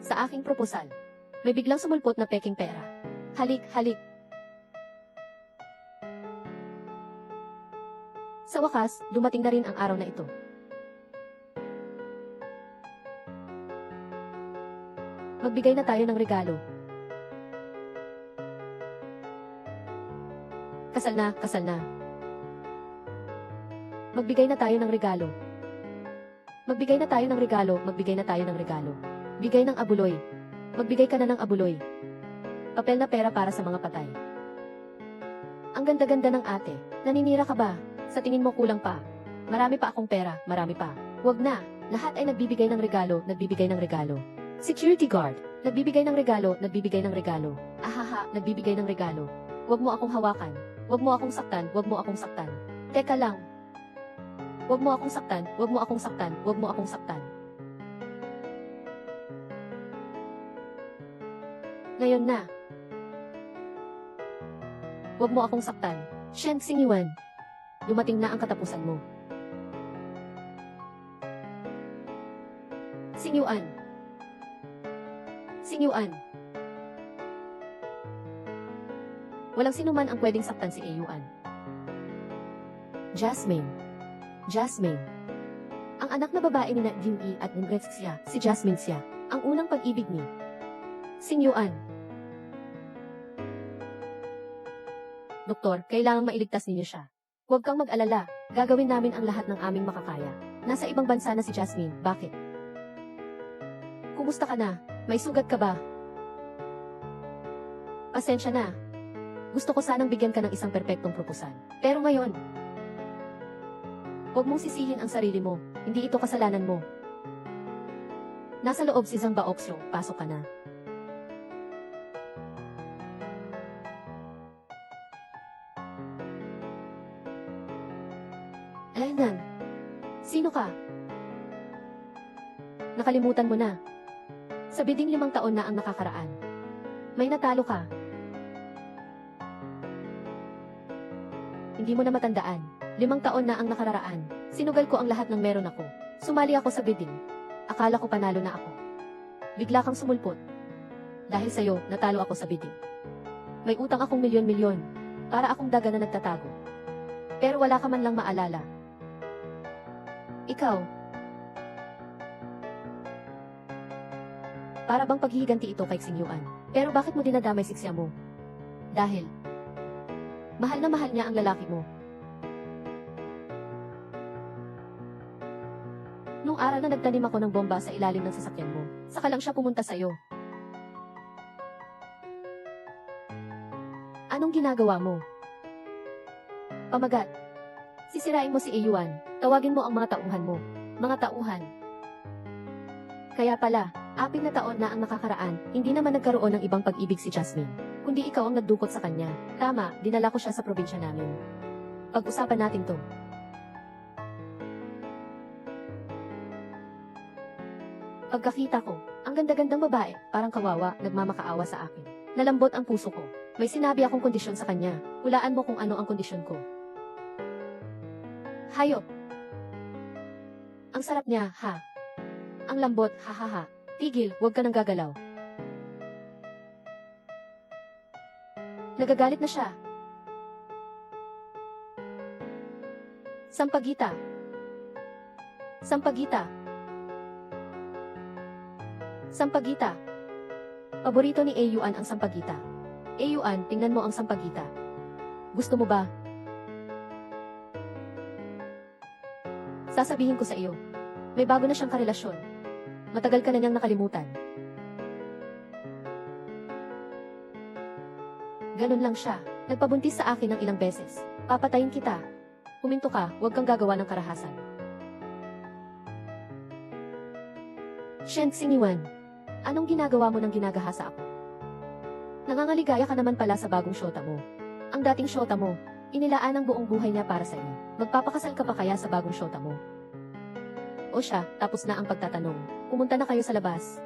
sa aking proposal. May biglang sumulpot na peking pera. Halik, halik. Sa wakas, dumating na rin ang araw na ito. Magbigay na tayo ng regalo. Kasal na, kasal na. Magbigay na tayo ng regalo. Magbigay na tayo ng regalo, magbigay na tayo ng regalo. Bigay ng abuloy. Magbigay ka na ng abuloy. Papel na pera para sa mga patay. Ang ganda-ganda ng ate. Naninira ka ba? Sa tingin mo kulang pa. Marami pa akong pera, marami pa. Huwag na. Lahat ay nagbibigay ng regalo, nagbibigay ng regalo. Security guard. Nagbibigay ng regalo, nagbibigay ng regalo. Ahaha, nagbibigay ng regalo. Huwag mo akong hawakan. Huwag mo akong saktan, huwag mo akong saktan. Teka lang. Huwag mo akong saktan, huwag mo akong saktan, huwag mo akong saktan. Ngayon na. Huwag mo akong saktan. Shen Xingyuan. Dumating na ang katapusan mo. Xingyuan. Xingyuan. Walang sinuman ang pwedeng saktan si Eiyuan. Jasmine. Jasmine. Ang anak na babae ni na Jin-yi at Ningret siya, si Jasmine siya, ang unang pag-ibig ni Xingyuan. Doktor, kailangang mailigtas ninyo siya. Huwag kang mag-alala, gagawin namin ang lahat ng aming makakaya. Nasa ibang bansa na si Jasmine, bakit? Kumusta ka na? May sugat ka ba? Pasensya na. Gusto ko sanang bigyan ka ng isang perpektong proposal. Pero ngayon, huwag mong sisihin ang sarili mo. Hindi ito kasalanan mo. Nasa loob si Zhang Baoxiong, pasok ka na. Nan, sino ka? Nakalimutan mo na. Sa biding 5 taon na ang nakakaraan. May natalo ka. Hindi mo na matandaan. 5 taon na ang nakararaan. Sinugal ko ang lahat ng meron ako. Sumali ako sa bidding. Akala ko panalo na ako. Bigla kang sumulpot. Dahil sa'yo, natalo ako sa bidding. May utang akong milyon-milyon. Para akong daga na nagtatago. Pero wala ka man lang maalala. Ikaw. Para bang paghihiganti ito kay Xingyuan. Pero bakit mo dinadamay siksya mo? Dahil mahal na mahal niya ang lalaki mo. Nung araw na nagtanim ako ng bomba sa ilalim ng sasakyan mo, saka lang siya pumunta sa'yo. Anong ginagawa mo? Pamagat. Sisirain mo si Eiyuan. Tawagin mo ang mga tauhan mo. Mga tauhan. Kaya pala, 4 na taon na ang nakakaraan, hindi naman nagkaroon ng ibang pag-ibig si Jasmine. Kundi ikaw ang nagdukot sa kanya. Tama, dinala ko siya sa probinsya namin. Pag-usapan natin to. Pagkakita ko, ang ganda-gandang babae, parang kawawa, nagmamakaawa sa akin. Nalambot ang puso ko. May sinabi akong kondisyon sa kanya. Hulaan mo kung ano ang kondisyon ko. Hayop. Ang sarap niya, ha? Ang lambot, ha ha ha. Tigil, huwag ka nang gagalaw. Nagagalit na siya. Sampagita. Sampagita. Sampagita. Paborito ni Eiyuan ang sampagita. Eiyuan, tingnan mo ang sampagita. Gusto mo ba? Sasabihin ko sa iyo. May bago na siyang karelasyon. Matagal ka na niyang nakalimutan. Ganun lang siya. Nagpabuntis sa akin ng ilang beses. Papatayin kita. Huminto ka, huwag kang gagawa ng karahasan. Shen Xingyuan, anong ginagawa mo ng ginagahasa ako? Nangangaligaya ka naman pala sa bagong syota mo. Ang dating syota mo, inilaan ang buong buhay niya para sa iyo. Magpapakasal ka pa kaya sa bagong syota mo? O siya, tapos na ang pagtatanong. Pumunta na kayo sa labas.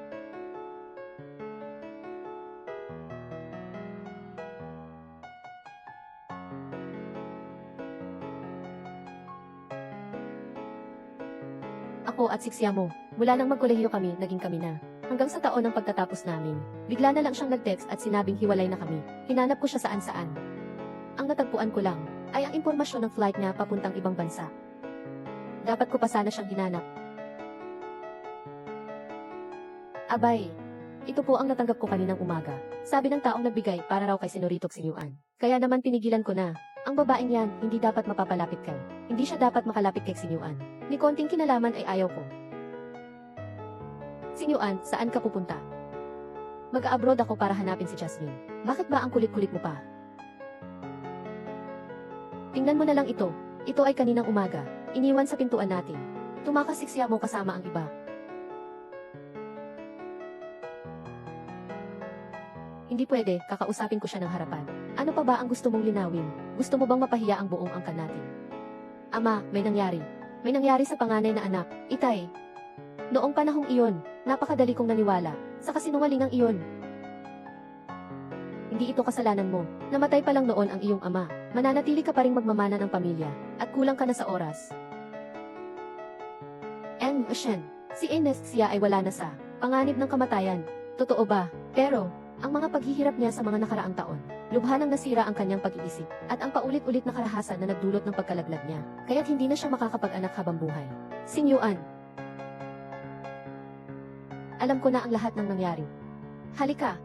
Ako at siksya mo, mula nang magkolehiyo kami, naging kami na. Hanggang sa taon ng pagtatapos namin, bigla na lang siyang nag-text at sinabing hiwalay na kami. Hinanap ko siya saan-saan. Ang natagpuan ko lang, ay ang impormasyon ng flight niya papuntang ibang bansa. Dapat ko pa sana siyang hinanap. Abay, ito po ang natanggap ko kaninang umaga. Sabi ng taong nagbigay para raw kay Senorito Xinyuan. Kaya naman pinigilan ko na. Ang babaeng yan, hindi dapat mapapalapit kay. Hindi siya dapat makalapit kay Xinyuan. Ni konting kinalaman ay ayaw ko. Xinyuan, saan ka pupunta? Mag-a-abroad ako para hanapin si Jasmine. Bakit ba ang kulit-kulit mo pa? Tingnan mo na lang ito. Ito ay kaninang umaga. Iniwan sa pintuan natin. Tumakas si Xiamo kasama ang iba. Hindi pwede, kakausapin ko siya ng harapan. Ano pa ba ang gusto mong linawin? Gusto mo bang mapahiya ang buong angkan natin? Ama, may nangyari. May nangyari sa panganay na anak, Itay. Noong panahong iyon, napakadali kong naniwala, sa kasinungalingang iyon. Hindi ito kasalanan mo. Namatay pa lang noon ang iyong ama. Mananatili ka pa ring magmamana ng pamilya, at kulang ka na sa oras. Shen, si Ines siya ay wala na sa panganib ng kamatayan. Totoo ba? Pero, ang mga paghihirap niya sa mga nakaraang taon, lubhanang nasira ang kanyang pag-iisip, at ang paulit-ulit na karahasan na nagdulot ng pagkalaglag niya, kaya't hindi na siya makakapag-anak habang buhay. Xinyuan. Alam ko na ang lahat ng nangyari. Halika.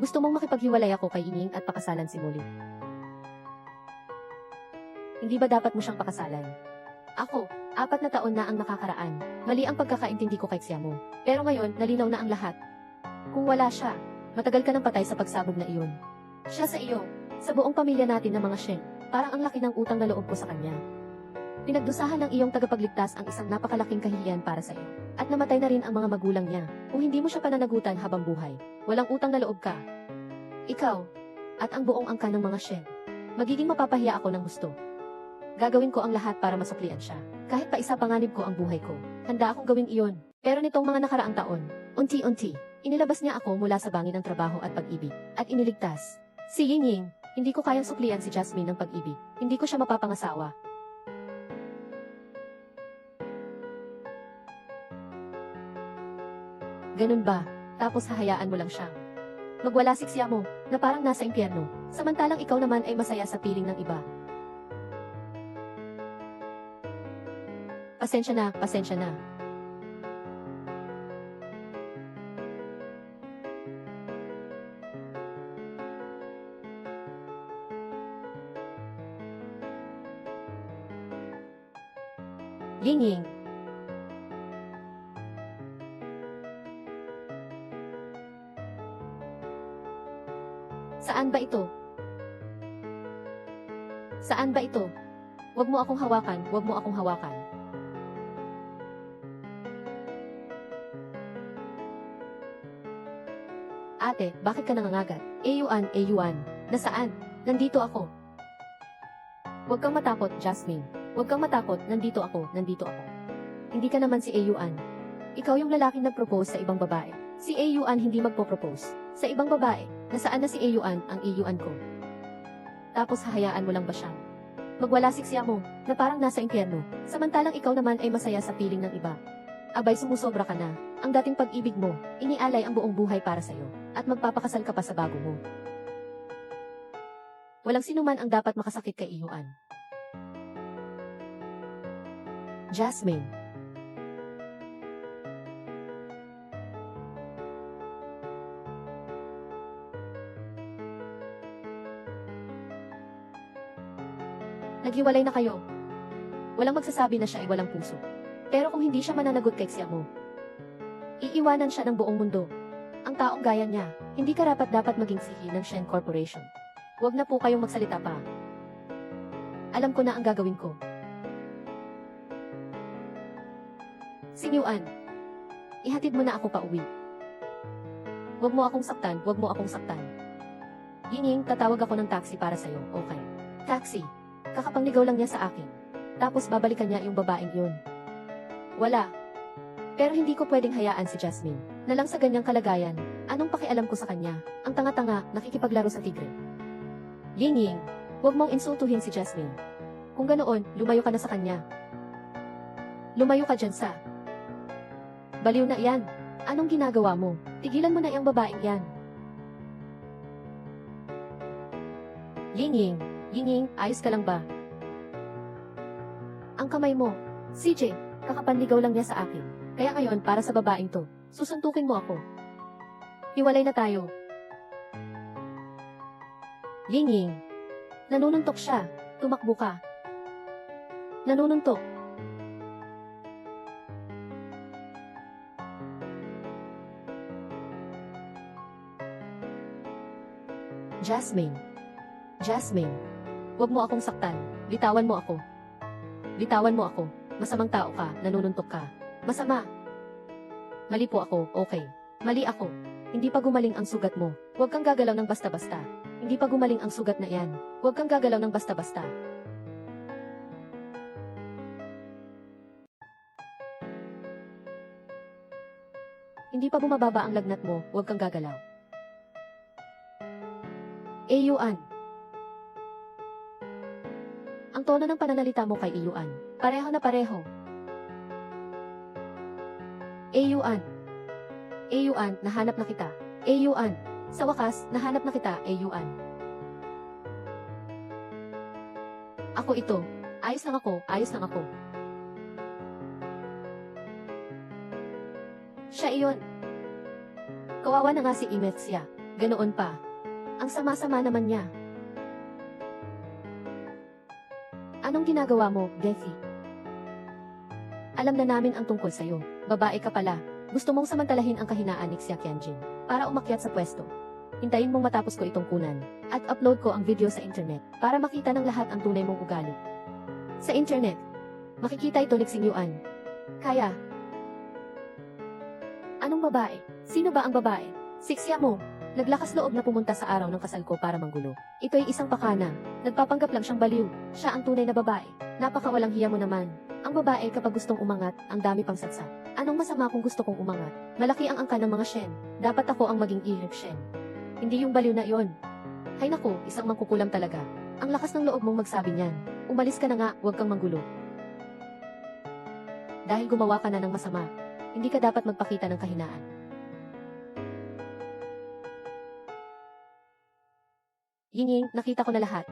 Gusto mong makipaghiwalay ako kay Ining at pakasalan si Molly. Hindi ba dapat mo siyang pakasalan? Ako, 4 na taon na ang nakakaraan. Mali ang pagkakaintindi ko kay Xiamo. Pero ngayon, nalinaw na ang lahat. Kung wala siya, matagal ka nang patay sa pagsabog na iyon. Siya sa iyo, sa buong pamilya natin ng mga Shen, parang ang laki ng utang na loob ko sa kanya. Pinagdusahan ng iyong tagapagligtas ang isang napakalaking kahihiyan para sa iyo. At namatay na rin ang mga magulang niya. Kung hindi mo siya pananagutan habang buhay, walang utang na loob ka. Ikaw, at ang buong angkan ng mga Shen. Magiging mapapahiya ako ng gusto. Gagawin ko ang lahat para masuklian siya. Kahit pa isa panganib ko ang buhay ko, handa akong gawin iyon. Pero nitong mga nakaraang taon, unti-unti, inilabas niya ako mula sa bangin ng trabaho at pag-ibig, at iniligtas. Si Yingying, hindi ko kayang suklian si Jasmine ng pag-ibig. Hindi ko siya mapapangasawa. Ganun ba? Tapos hahayaan mo lang siya. Magwala si Xiamo, na parang nasa impyerno, samantalang ikaw naman ay masaya sa piling ng iba. Pasensya na, pasensya na. Yingying. Saan ba ito? Saan ba ito? Huwag mo akong hawakan, huwag mo akong hawakan. Ate, bakit ka nangangagat? Yuan, nasaan? Nandito ako. Huwag kang matakot, Jasmine. Huwag kang matakot, nandito ako. Hindi ka naman si Yuan. Ikaw yung lalaking nag-propose sa ibang babae. Si Yuan hindi magpo-propose sa ibang babae. Nasaan na si Yuan, ang Yuan ko? Tapos hahayaan mo lang ba siyang magwala si Xiamo, na parang nasa impyerno, samantalang ikaw naman ay masaya sa piling ng iba? Abay, sumusobra ka na. Ang dating pag-ibig mo, inialay ang buong buhay para sa'yo, at magpapakasal ka pa sa bago mo. Walang sinuman ang dapat makasakit kay Yuan. Jasmine. Naghiwalay na kayo. Walang magsasabi na siya ay walang puso. Pero kung hindi siya mananagot kay Xiamo, iiwanan siya ng buong mundo. Ang taong gaya niya, hindi karapat-dapat maging sihi ng Shen Corporation. Huwag na po kayong magsalita pa. Alam ko na ang gagawin ko. Xinyuan, ihatid mo na ako pa uwi. Huwag mo akong saktan, huwag mo akong saktan. Yinging, tatawag ako ng taxi para sa'yo, okay? Taxi. Kakapangligaw lang niya sa akin. Tapos babalikan niya yung babaeng yun. Wala. Pero hindi ko pwedeng hayaan si Jasmine na lang sa ganyang kalagayan. Anong pakialam ko sa kanya? Ang tanga-tanga, nakikipaglaro sa tigre. Ying, huwag mong insultuhin si Jasmine. Kung ganoon, lumayo ka na sa kanya. Lumayo ka dyan sa... Baliw na iyan. Anong ginagawa mo? Tigilan mo na iyang babaeng yan. Ying, ayos ka lang ba? Ang kamay mo. CJ, kakapanligaw lang niya sa akin. Kaya ngayon, para sa babaeng to, susuntukin mo ako. Hiwalay na tayo. Ying, nanununtok siya. Tumakbo ka. Nanununtok. Jasmine, huwag mo akong saktan. Bitawan mo ako. Bitawan mo ako. Masamang tao ka, nanununtok ka. Masama. Mali po ako, okay. Mali ako. Hindi pa gumaling ang sugat mo. Huwag kang gagalaw ng basta-basta. Hindi pa gumaling ang sugat na iyan. Huwag kang gagalaw ng basta-basta. Hindi pa bumababa ang lagnat mo, huwag kang gagalaw. Yuan. Ang tono ng pananalita mo kay Yuan. Pareho na pareho. Yuan, nahanap na kita. Yuan, sa wakas, nahanap na kita, Yuan. Ako ito. Ayos lang ako. Siya iyon. Kawawa na nga si Imetsya. Ganoon pa. Ang sama-sama naman niya. Anong ginagawa mo, Defi? Alam na namin ang tungkol sa'yo. Babae ka pala. Gusto mong samantalahin ang kahinaan ni Xia Qianjin para umakyat sa pwesto. Hintayin mong matapos ko itong kunan at upload ko ang video sa internet para makita ng lahat ang tunay mong ugali. Sa internet, makikita ito ni Xing Yuan. Kaya, anong babae? Sino ba ang babae? Si Xia mo. Naglakas loob na pumunta sa araw ng kasal ko para manggulo. Ito'y isang pakana. Nagpapanggap lang siyang baliw. Siya ang tunay na babae. Napakawalang hiya mo naman. Ang babae kapag gustong umangat, ang dami pang satsa. Anong masama kung gusto kong umangat? Malaki ang angka ng mga Shen. Dapat ako ang maging ihip Shen. Hindi yung baliw na iyon. Hay naku, isang mangkukulam talaga. Ang lakas ng loob mong magsabi niyan. Umalis ka na nga, huwag kang manggulo. Dahil gumawa ka na ng masama, hindi ka dapat magpakita ng kahinaan. Ying, nakita ko na lahat.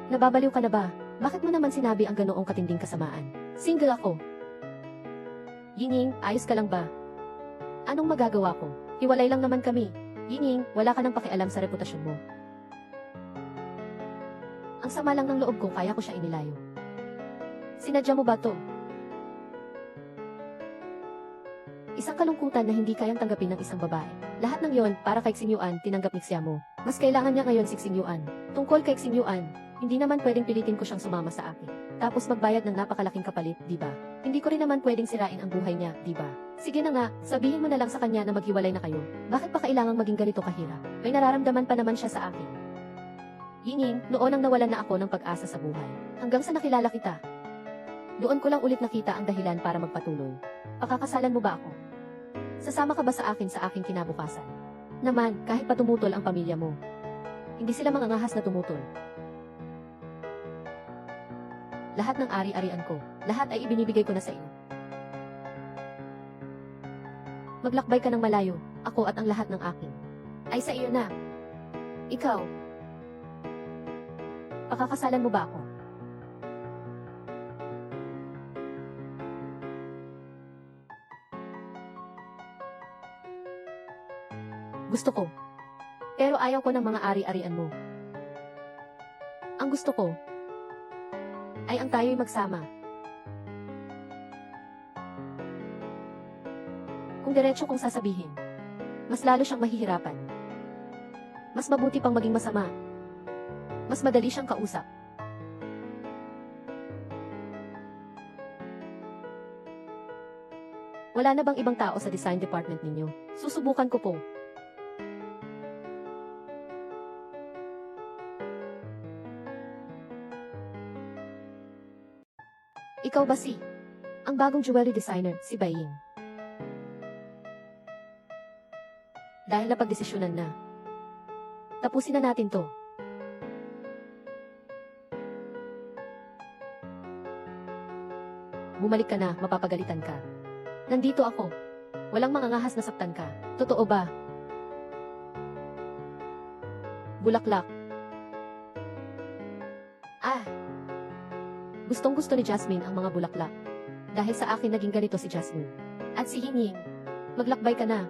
Nababaliw ka na ba? Bakit mo naman sinabi ang ganoong katinding kasamaan? Single ako. Ying, ayos ka lang ba? Anong magagawa ko? Hiwalay lang naman kami. Ying, wala ka nang pakialam sa reputasyon mo. Ang sama lang ng loob ko kaya ko siya inilayo. Sinadya mo ba to? Isang kalungkutan na hindi kayang tanggapin ng isang babae. Lahat ng yon para kay Xing Yuan tinanggap ni Xia mo. Mas kailangan niya ngayon si Xing Yuan. Tungkol kay Xing Yuan, hindi naman pwedeng pilitin ko siyang sumama sa akin. Tapos magbayad ng napakalaking kapalit, di ba? Hindi ko rin naman pwedeng sirain ang buhay niya, di ba? Sige na nga, sabihin mo na lang sa kanya na maghiwalay na kayo. Bakit pa kailangang maging ganito kahirap? May nararamdaman pa naman siya sa akin. Ying, noon ang nawalan na ako ng pag-asa sa buhay. Hanggang sa nakilala kita. Doon ko lang ulit nakita ang dahilan para magpatuloy. Pakakasalan mo ba ako? Sasama ka ba sa akin kinabukasan? Naman, kahit pa tumutol ang pamilya mo. Hindi sila mangangahas na tumutol. Lahat ng ari-arian ko, lahat ay ibinibigay ko na sa iyo. Maglakbay ka ng malayo, ako at ang lahat ng akin. Ay sa iyo na. Ikaw. Pakakasalan mo ba ako? Gusto ko. Pero ayaw ko ng mga ari-arian mo. Ang gusto ko ay ang tayo'y magsama. Kung diretso kong sasabihin, mas lalo siyang mahihirapan. Mas mabuti pang maging masama. Mas madali siyang kausap. Wala na bang ibang tao sa design department ninyo? Susubukan ko po. Ikaw ba ang bagong jewelry designer, si Baying? Dahil napagdesisyonan na. Tapusin na natin to. Bumalik ka na, mapapagalitan ka. Nandito ako. Walang mangangahas na saktan ka. Totoo ba? Bulaklak. Ah! Gustong-gusto ni Jasmine ang mga bulaklak. Dahil sa akin naging ganito si Jasmine. At si Hinging. Maglakbay ka na.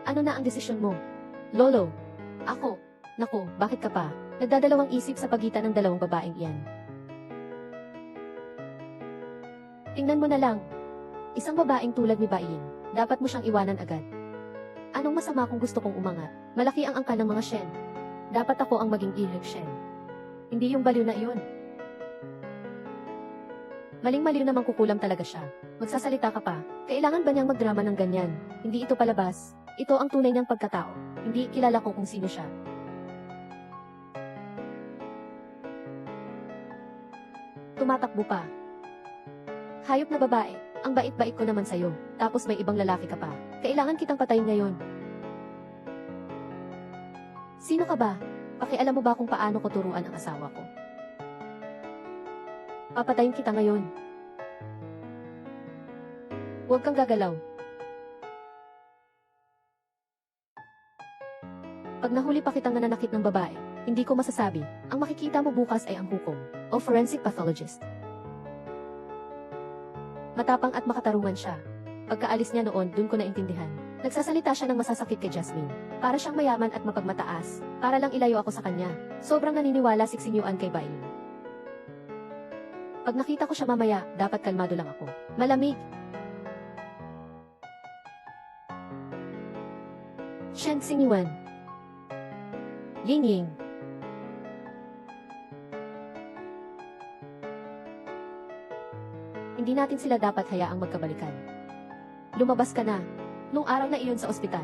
Ano na ang desisyon mo? Lolo. Ako. Naku, bakit ka pa? Nagdadalawang isip sa pagitan ng dalawang babaeng iyan. Tingnan mo na lang. Isang babaeng tulad ni Baiying, dapat mo siyang iwanan agad. Anong masama kung gusto kong umangat? Malaki ang angkan ng mga Shen. Dapat ako ang maging ilig Shen. Hindi yung baliw na iyon. Maling-maliw namang kukulam talaga siya. Magsasalita ka pa. Kailangan ba niyang magdrama ng ganyan? Hindi ito palabas. Ito ang tunay niyang pagkatao. Hindi kilala ko kung sino siya. Tumatakbo pa. Hayop na babae. Ang bait-bait ko naman sa'yo. Tapos may ibang lalaki ka pa. Kailangan kitang patayin ngayon. Sino ka ba? Pakialam mo ba kung paano ko turuan ang asawa ko? Papatayin kita ngayon. Huwag kang gagalaw. Pag nahuli pa kitang nananakit ng babae, hindi ko masasabi. Ang makikita mo bukas ay ang hukom o forensic pathologist. Matapang at makatarungan siya. Pagkaalis niya noon, dun ko naintindihan. Nagsasalita siya ng masasakit kay Jasmine. Para siyang mayaman at mapagmataas. Para lang ilayo ako sa kanya. Sobrang naniniwala si Xingyuan kay Bai. Pag nakita ko siya mamaya, dapat kalmado lang ako. Malamig. Shen Xingyuan. Ying. Hindi natin sila dapat hayaang magkabalikan. Lumabas ka na. Nung araw na iyon sa ospital.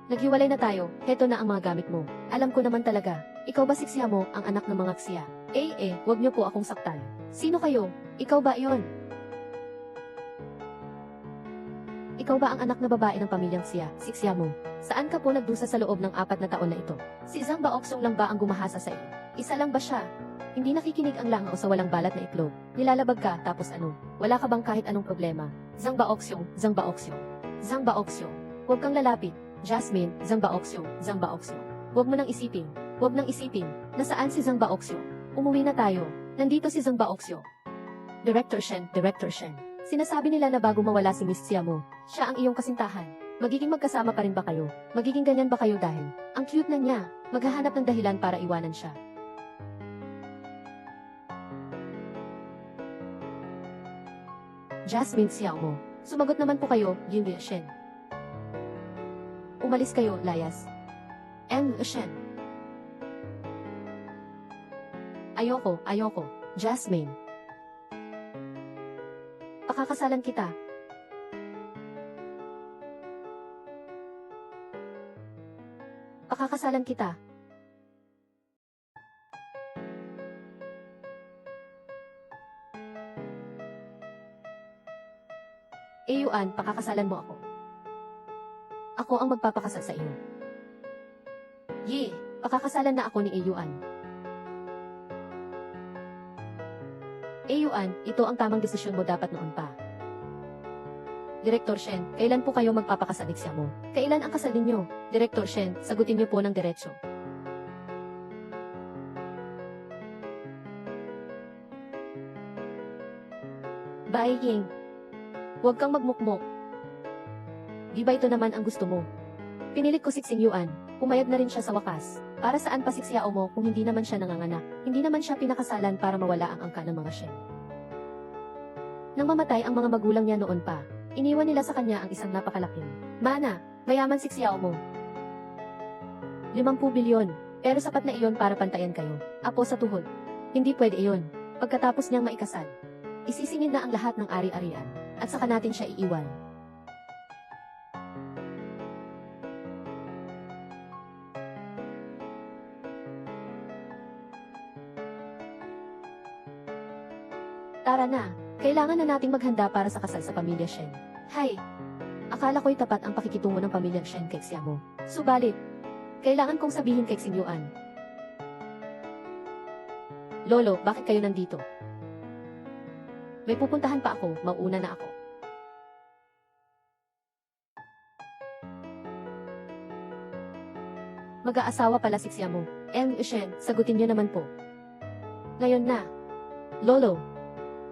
Naghiwalay na tayo, heto na ang mga gamit mo. Alam ko naman talaga, ikaw ba si Xia mo, ang anak ng mga Xia? Wag niyo po akong saktan. Sino kayo? Ikaw ba iyon? Ikaw ba ang anak na babae ng pamilyang Xia, si Xia mo? Saan ka po nagdusa sa loob ng 4 na taon na ito? Si Zhang Baoxong lang ba ang gumahasa sa iyo? Isa lang ba siya? Hindi nakikinig ang langaw sa walang balat na itlog. Nilalabag ka, tapos ano? Wala ka bang kahit anong problema? Zhang Baoxong, Zhang Baoxong. Zhang Baoxong. Huwag kang lalapit. Jasmine, Zhang Baoxong, Zhang Baoxong. Huwag mo nang isipin. Huwag nang isipin. Nasaan si Zhang Baoxong? Umuwi na tayo. Nandito si Zhang Baoxong. Director Shen, Director Shen. Sinasabi nila na bago mawala si Miss Xia mo, siya ang iyong kasintahan. Magiging magkasama pa rin ba kayo? Magiging ganyan ba kayo dahil? Ang cute na niya. Maghahanap ng dahilan para iwanan siya. Jasmine Xiao mo. Sumagot naman po kayo, Ying Shen. Umalis kayo, layas. Shen. Ayoko. Jasmine. Pakakasalan kita. Pakakasalan kita. Yuan, pakakasalan mo ako. Ako ang magpapakasal sa iyo. Pakakasalan na ako ni Yuan. Yuan, ito ang tamang desisyon mo dapat noon pa. Director Shen, kailan po kayo magpapakasal ni Xia mo? Kailan ang kasal ninyo? Director Shen, sagutin niyo po ng diretso. Bai Ying. Huwag kang magmukmok. Di ba ito naman ang gusto mo? Pinilit ko si Xingyuan. Pumayag na rin siya sa wakas. Para saan pa si Xiao mo kung hindi naman siya nanganganak? Hindi naman siya pinakasalan para mawala ang angka ng mga Shen. Nang mamatay ang mga magulang niya noon pa, iniwan nila sa kanya ang isang napakalaking mana. Mayaman si Xiao mo. 50 bilyon. Pero sapat na iyon para pantayan kayo. Apo sa tuhod. Hindi pwede iyon. Pagkatapos niyang maikasal, isisingil na ang lahat ng ari-arian. At saka natin siya iiwan. Tara na, kailangan na nating maghanda para sa kasal sa pamilya Shen. Hay! Akala ko'y tapat ang pakikitungo ng pamilyang Shen kay Xiamo. Subalit, kailangan kong sabihin kay Xing Yuan. Lolo, bakit kayo nandito? May pupuntahan pa ako, mauna na ako. Mag-aasawa pala si Xiamo. Shen, sagutin niyo naman po. Ngayon na. Lolo,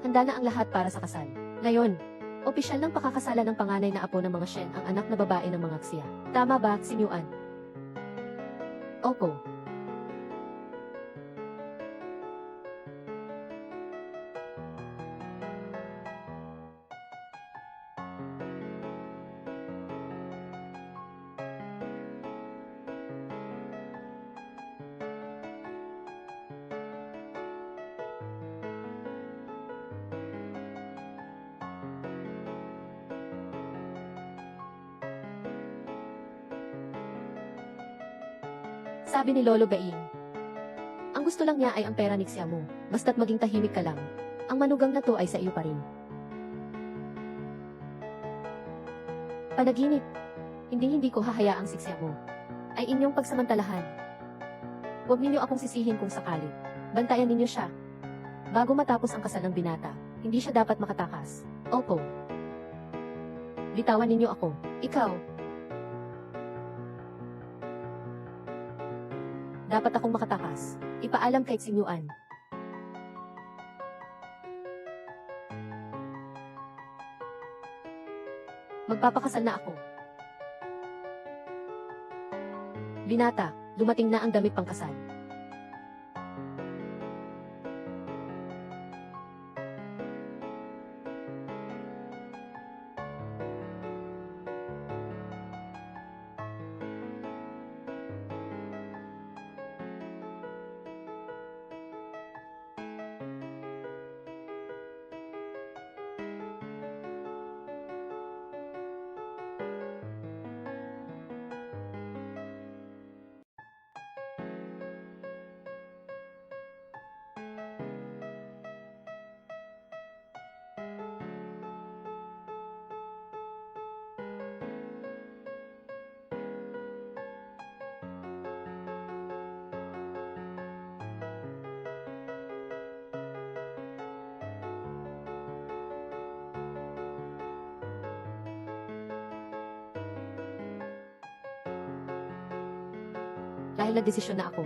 handa na ang lahat para sa kasal. Ngayon, opisyal ng pakakasalan ng panganay na apo ng mga Shen ang anak na babae ng mga Xia. Tama ba, Xing Yuan? Opo. Sabi ni Lolo Baing. Ang gusto lang niya ay ang pera ni Xiamo. Basta't maging tahimik ka lang. Ang manugang na to ay sa iyo pa rin. Panaginip. Hindi ko hahayaang si Xiamo ay inyong pagsamantalahan. Huwag ninyo akong sisihin kung sakali. Bantayan ninyo siya. Bago matapos ang kasal ng binata, hindi siya dapat makatakas. Opo. Bitawan ninyo ako. Ikaw. Dapat akong makatakas. Ipaalam kay Xing Yuan. Magpapakasal na ako. Binata, dumating na ang damit pangkasal. Dahil nagdesisyon na ako.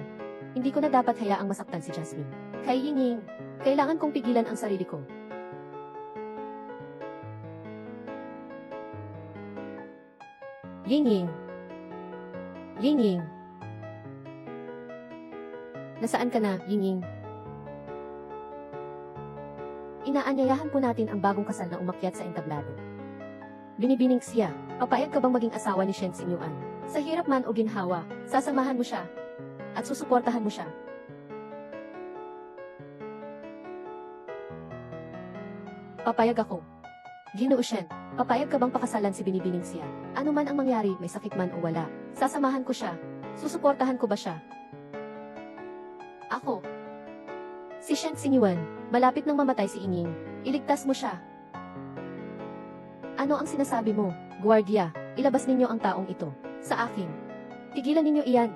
Hindi ko na dapat hayaang masaktan si Jasmine. Kay Yingning, kailangan kong pigilan ang sarili ko. Yingning. Yingning. Nasaan ka na, Yingning? Inaanyayahan po natin ang bagong kasal na umakyat sa entablado. Binibining siya, papayag ka bang maging asawa ni Shen Xing Yuan? Sa hirap man o ginhawa, sasamahan mo siya at susuportahan mo siya. Papayag ako. Ginoo Shen, papayag ka bang pakasalan si Binibining siya? Ano man ang mangyari, may sakit man o wala, sasamahan ko siya. Susuportahan ko ba siya? Ako. Si Shen Xing Yuan, malapit nang mamatay si Yingning. Iligtas mo siya. Ano ang sinasabi mo, Guardia? Ilabas ninyo ang taong ito. Sa akin. Tigilan ninyo iyan.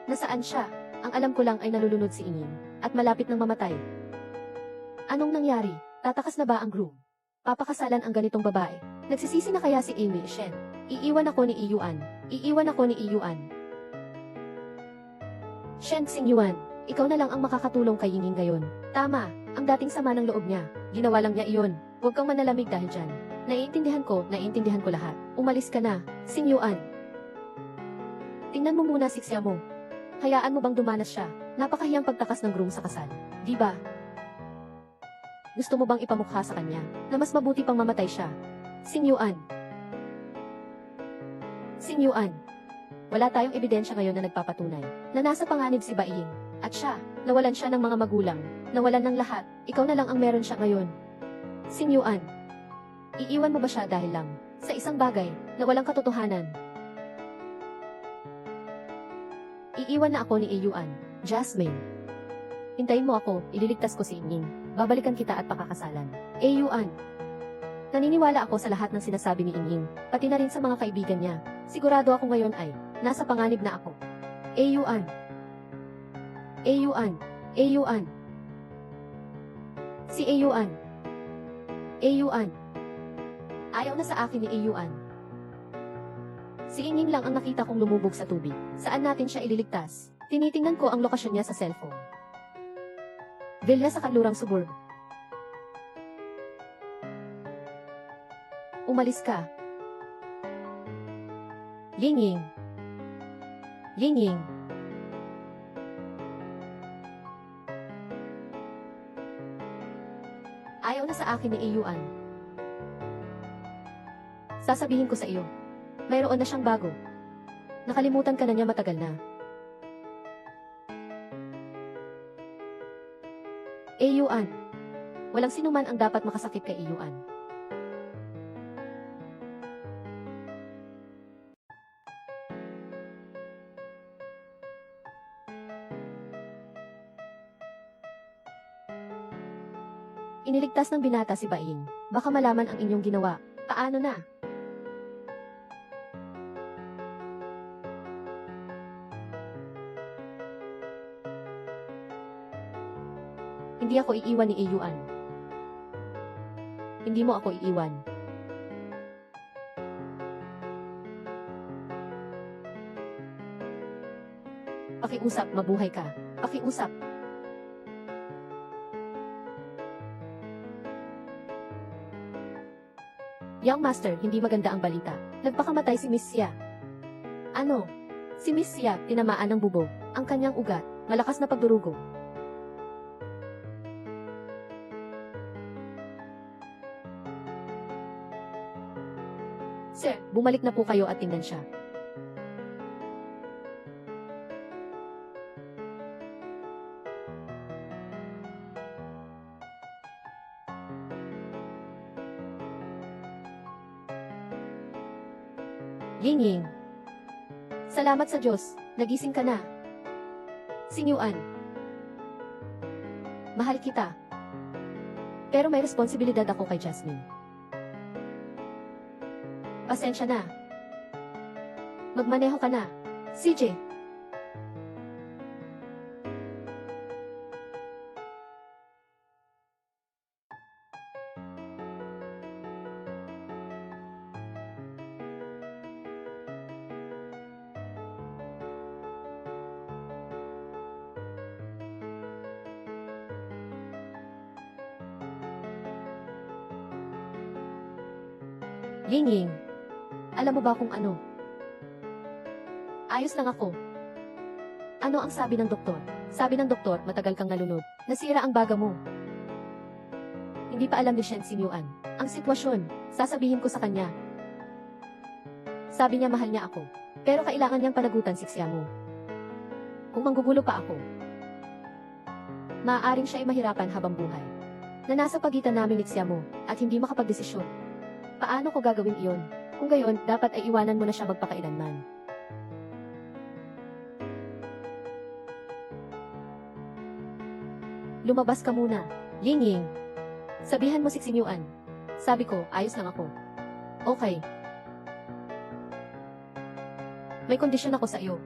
Nasaan siya? Ang alam ko lang ay nalulunod si Yingning at malapit nang mamatay. Anong nangyari? Tatakas na ba ang groom? Papakasalan ang ganitong babae. Nagsisisi na kaya si Amy Shen? Iiwan ako ni Iyuan. Iiwan ako ni Iyuan. Shen Xing Yuan, ikaw na lang ang makakatulong kay Yingning ngayon. Tama, ang dating sama ng loob niya. Ginawa lang niya iyon. Huwag kang manalamig dahil dyan. Naiintindihan ko lahat. Umalis ka na, Xing Yuan. Tingnan mo muna si Xiamo. Hayaan mo bang dumanas siya? Napakahiyang pagtakas ng groom sa kasal. Di ba? Gusto mo bang ipamukha sa kanya na mas mabuti pang mamatay siya? Xing Yuan. Xing Yuan. Wala tayong ebidensya ngayon na nagpapatunay na nasa panganib si Baing. At siya, nawalan siya ng mga magulang, nawalan ng lahat. Ikaw na lang ang meron siya ngayon. Xing Yuan. Iiwan mo ba siya dahil lang sa isang bagay na walang katotohanan? Iiwan na ako ni Iyuan. Jasmine. Hintayin mo ako, ililigtas ko si Yingning. Babalikan kita at pakakasalan. Iyuan. Naniniwala ako sa lahat ng sinasabi ni Inging, pati na rin sa mga kaibigan niya. Sigurado ako ngayon ay, nasa panganib na ako. Eiyuan. Eiyuan. Eiyuan. Si Eiyuan. Eiyuan. Ayaw na sa akin ni Eiyuan. Si Inging lang ang nakita kong lumubog sa tubig. Saan natin siya ililigtas? Tinitingnan ko ang lokasyon niya sa cellphone. Villa sa kanlurang suburb. Umalis ka. Yingying. Yingying. Ayaw na sa akin ni Eiyuan. Sasabihin ko sa iyo. Mayroon na siyang bago. Nakalimutan ka na niya matagal na. Eiyuan. Walang sinuman ang dapat makasakit kay Eiyuan. Iniligtas ng binata si Baing. Baka malaman ang inyong ginawa. Paano na? Hindi ako iiwan ni Eiyuan. Hindi mo ako iiwan. Pakiusap, mabuhay ka. Pakiusap. Young Master, hindi maganda ang balita. Nagpakamatay si Miss Xia. Ano? Si Miss Xia, tinamaan ng bubog. Ang kanyang ugat, malakas na pagdurugo. Sir, bumalik na po kayo at tingnan siya. Yingying. Salamat sa Diyos, nagising ka na. Sinyuan. Mahal kita. Pero may responsibilidad ako kay Jasmine. Pasensya na. Magmaneho ka na. CJ. Yingying. Alam mo ba kung ano? Ayos lang ako. Ano ang sabi ng doktor? Sabi ng doktor, matagal kang nalunod. Nasira ang baga mo. Hindi pa alam ni Shen Sinyuan. Ang sitwasyon, sasabihin ko sa kanya. Sabi niya mahal niya ako. Pero kailangan niyang panagutan si Xia mo. Kung manggugulo pa ako, maaaring siya ay mahirapan habang buhay. Na nasa pagitan namin ni Xia mo at hindi makapagdesisyon. Paano ko gagawin iyon? Kung gayon, dapat ay iwanan mo na siya magpakailanman. Lumabas ka muna. Yingying. Sabihan mo si Xinyuan. Sabi ko, ayos lang ako. Okay. May kondisyon ako sa iyo.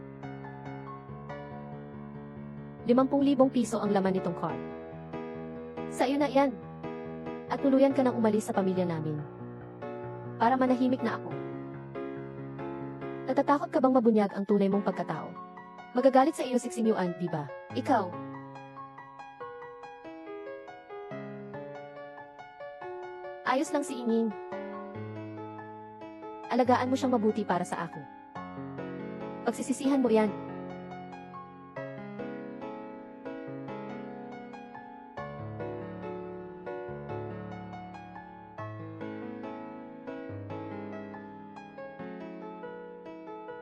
50,000 piso ang laman nitong car. Sa iyo na yan. At tuluyan ka nang umalis sa pamilya namin. Para manahimik na ako. Natatakot ka bang mabunyag ang tunay mong pagkatao? Magagalit sa iyo si Xinyuan, di ba? Ikaw. Ayos lang si Inging. Alagaan mo siyang mabuti para sa akin. Pagsisisihan mo yan.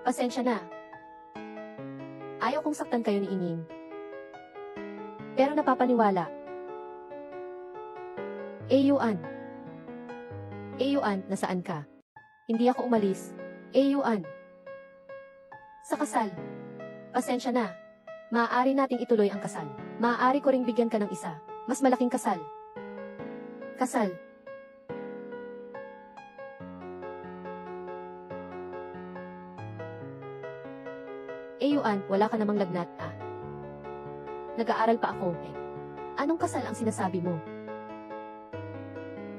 Pasensya na. Ayaw kong saktan kayo ni Inging. Pero napapaniwala. Eiyuan. Eiyuan, nasaan ka? Hindi ako umalis. Eiyuan. Sa kasal. Pasensya na. Maaari nating ituloy ang kasal. Maaari ko ring bigyan ka ng isa. Mas malaking kasal. Kasal. Yuan, wala ka namang lagnat, ah. Nag-aaral pa ako, eh. Anong kasal ang sinasabi mo?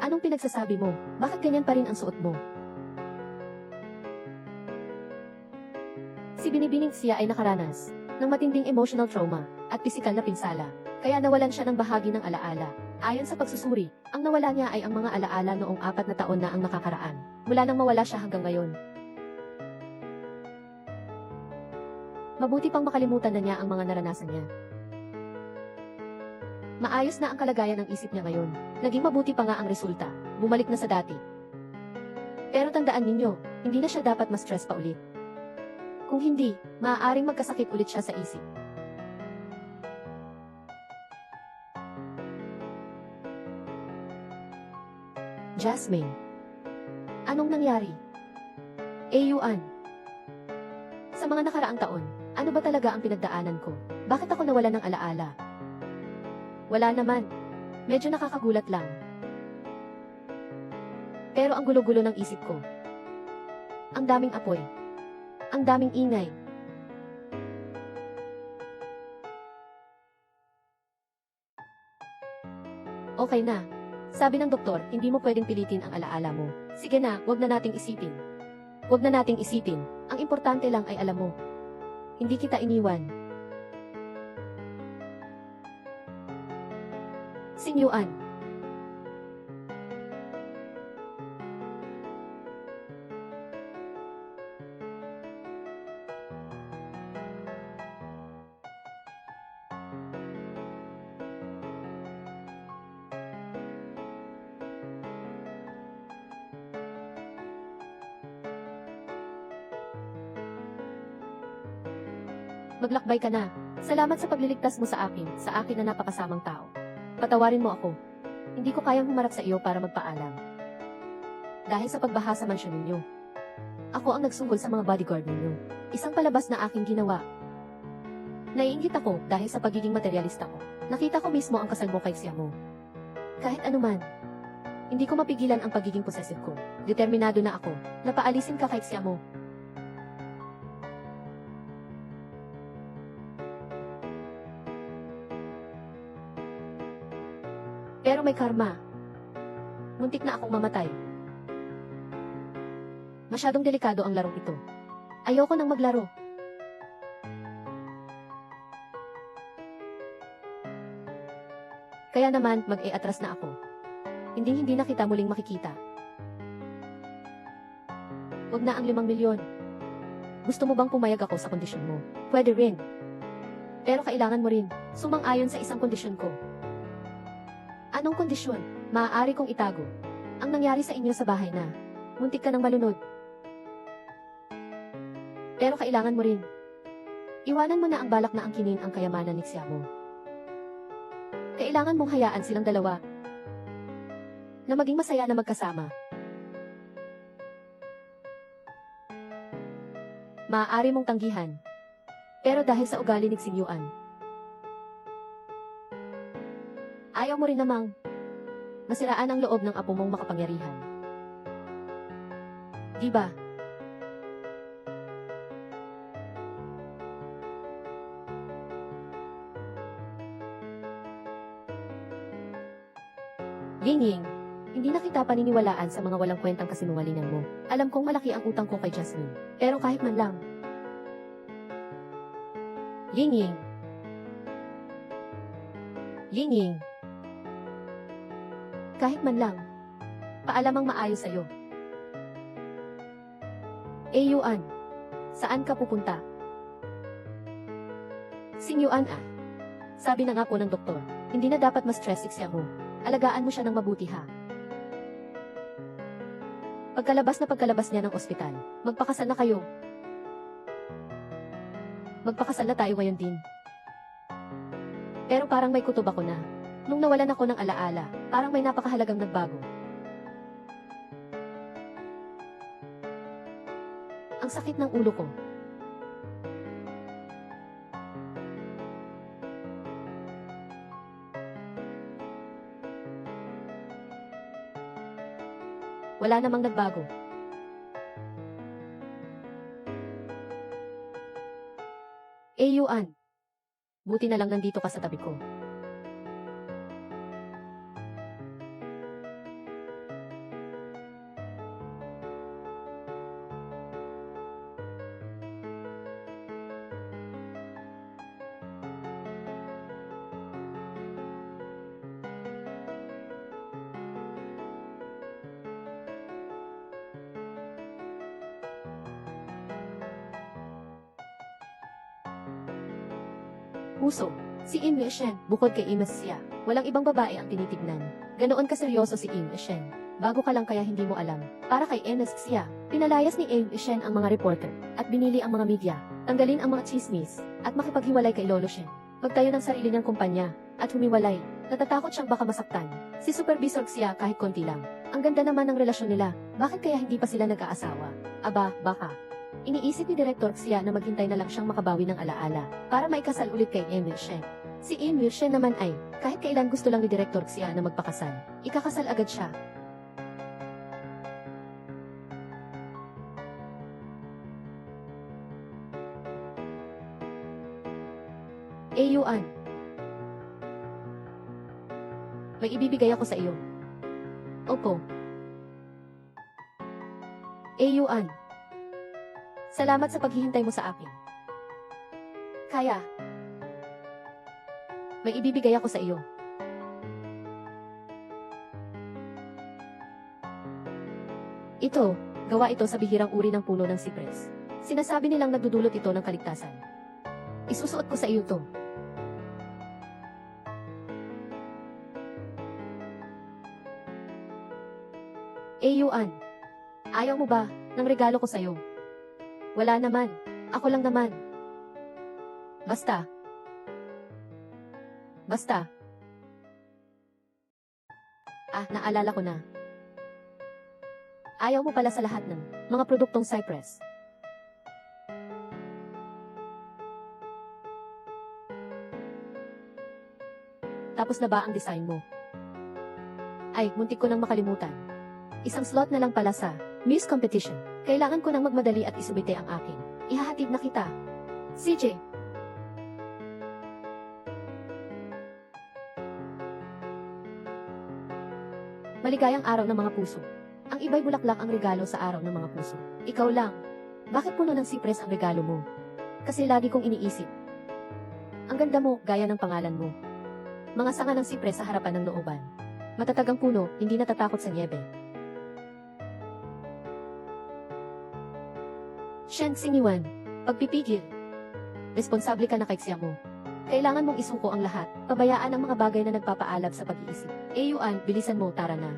Anong pinagsasabi mo? Bakit ganyan pa rin ang suot mo? Si Binibining siya ay nakaranas ng matinding emotional trauma at pisikal na pinsala, kaya nawalan siya ng bahagi ng alaala. Ayon sa pagsusuri, ang nawala niya ay ang mga alaala noong 4 na taon na ang nakakaraan, mula nang mawala siya hanggang ngayon. Mabuti pang makalimutan na niya ang mga naranasan niya. Maayos na ang kalagayan ng isip niya ngayon. Naging mabuti pa nga ang resulta. Bumalik na sa dati. Pero tandaan ninyo, hindi na siya dapat ma-stress pa ulit. Kung hindi, maaaring magkasakit ulit siya sa isip. Jasmine. Anong nangyari? Yuan. Sa mga nakaraang taon, ano ba talaga ang pinagdaanan ko? Bakit ako nawala ng alaala? Wala naman. Medyo nakakagulat lang. Pero ang gulo-gulo ng isip ko. Ang daming apoy. Ang daming ingay. Okay na. Sabi ng doktor, hindi mo pwedeng pilitin ang alaala mo. Sige na, wag na nating isipin. Wag na nating isipin. Ang importante lang ay alam mo. Hindi kita iniwan. Xing Yuan. Maglakbay ka na. Salamat sa pagliligtas mo sa akin na napakasamang tao. Patawarin mo ako. Hindi ko kayang humarap sa iyo para magpaalam. Dahil sa pagbaha sa mansyon ninyo. Ako ang nagsunggol sa mga bodyguard ninyo. Isang palabas na aking ginawa. Naiinggit ako dahil sa pagiging materialista ko. Nakita ko mismo ang kasal mo kay Xiamo. Kahit anuman, hindi ko mapigilan ang pagiging possessive ko. Determinado na ako na paalisin ka kay Xiamo. Pero may karma. Muntik na akong mamatay. Masyadong delikado ang larong ito. Ayoko nang maglaro. Kaya naman, mag-e-atras na ako. Hindi na kita muling makikita. Huwag na ang 5 milyon. Gusto mo bang pumayag ako sa kondisyon mo? Pwede rin. Pero kailangan mo rin sumang-ayon sa isang kondisyon ko. Anong kondisyon? Maaari kong itago ang nangyari sa inyo sa bahay na muntik ka ng malunod. Pero kailangan mo rin. Iwanan mo na ang balak na angkinin ang kayamanan ni Xiamo. Kailangan mong hayaan silang dalawa na maging masaya na magkasama. Maaari mong tanggihan. Pero dahil sa ugali ni Xing Yuan, ayaw mo rin namang masiraan ang loob ng apo mong makapangyarihan. Diba? Ying, hindi na kita paniniwalaan sa mga walang kwentang kasinungalingan mo. Alam kong malaki ang utang ko kay Jasmine. Pero kahit man lang. Ying. Kahit man lang. Paalamang maayos sa'yo. Yuan, saan ka pupunta? Xing Yuan ah. Sabi na nga po ng doktor, hindi na dapat ma-stress si Xiamo. Alagaan mo siya ng mabuti ha. Pagkalabas niya ng ospital, magpakasal na kayo. Magpakasal na tayo ngayon din. Pero parang may kutob ako na. Nung nawalan ako ng alaala, parang may napakahalagang nagbago. Ang sakit ng ulo ko. Wala namang nagbago. Yuan. Buti na lang nandito ka sa tabi ko. Puso. Si Im Shen, bukod kay Im siya, walang ibang babae ang tinitignan. Ganoon kaseryoso si Im Shen. Bago ka lang kaya hindi mo alam. Para kay Enes siya, pinalayas ni Im Shen ang mga reporter, at binili ang mga media, tanggalin ang mga chismis, at makipaghiwalay kay Lolo Shen. Magtayo ng sarili niyang kumpanya, at humiwalay. Natatakot siyang baka masaktan. Si Supervisor siya kahit konti lang. Ang ganda naman ng relasyon nila, bakit kaya hindi pa sila nag-aasawa? Aba, baka. Iniisip ni Director Xia na maghintay na lang siyang makabawi ng alaala para maikasal ulit kay Emil Shen. Si Emil Shen naman ay, kahit kailan gusto lang ni Director Xia na magpakasal, ikakasal agad siya. Yuan. May ibibigay ako sa iyo. Opo. Yuan. Salamat sa paghihintay mo sa akin. Kaya. May ibibigay ako sa iyo. Ito, gawa ito sa bihirang uri ng puno ng sipres. Sinasabi nilang nagdudulot ito ng kaligtasan. Isusuot ko sa iyo to. Yuan. Ayaw mo ba ng regalo ko sa iyo? Wala naman. Ako lang naman. Basta. Basta. Naalala ko na. Ayaw mo pala sa lahat ng mga produktong Cypress. Tapos na ba ang design mo? Ay, muntik ko nang makalimutan. Isang slot na lang pala sa Miss Competition. Kailangan ko nang magmadali at isubite ang akin. Ihahatid na kita. CJ. Maligayang araw ng mga puso. Ang iba'y bulaklak ang regalo sa araw ng mga puso. Ikaw lang. Bakit puno ng sipres ang regalo mo? Kasi lagi kong iniisip. Ang ganda mo, gaya ng pangalan mo. Mga sanga ng sipres sa harapan ng looban. Matatag ang puno, hindi natatakot sa niebe. Shen Xingyuan, pagpipigil. Responsable ka na kay Xia mo. Kailangan mong isuko ang lahat, pabayaan ang mga bagay na nagpapaalab sa pag-iisip. Yuan, bilisan mo, tara na.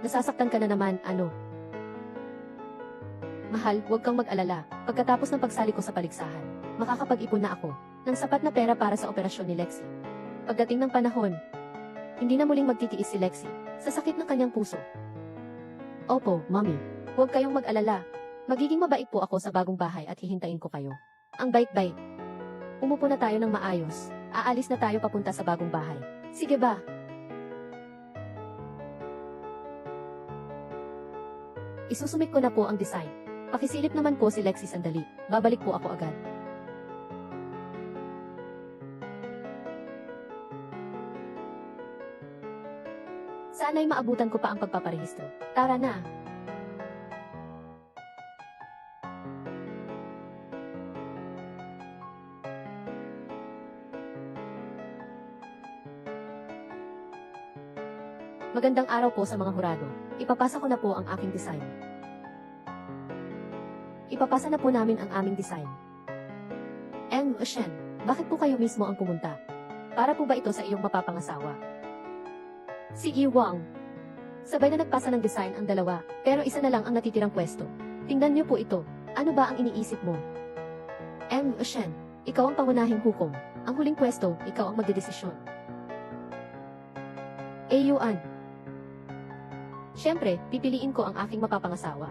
Nasasaktan ka na naman, ano? Mahal, huwag kang mag-alala. Pagkatapos ng pagsali ko sa paligsahan, makakapag-ipon na ako ng sapat na pera para sa operasyon ni Lexi. Pagdating ng panahon, hindi na muling magtitiis si Lexi sa sakit ng kanyang puso. Opo, Mommy. Huwag kayong mag-alala. Magiging mabait po ako sa bagong bahay at hihintayin ko kayo. Ang bait-bait. Umupo na tayo ng maayos. Aalis na tayo papunta sa bagong bahay. Sige ba? Isusumit ko na po ang design. Pakisilip naman po si Lexi sandali. Babalik po ako agad. Sana'y maabutan ko pa ang pagpaparehistro. Tara na. Magandang araw po sa mga hurado. Ipapasa ko na po ang aking design. Ipapasa na po namin ang aming design. Shen, bakit po kayo mismo ang pumunta? Para po ba ito sa iyong mapapangasawa? Si Yi Wang. Sabay na nagpasa ng design ang dalawa, pero isa na lang ang natitirang pwesto. Tingnan niyo po ito. Ano ba ang iniisip mo? Shen, ikaw ang pangunahing hukom. Ang huling pwesto, ikaw ang magdedesisyon. Yuan. Siyempre, pipiliin ko ang aking mapapangasawa.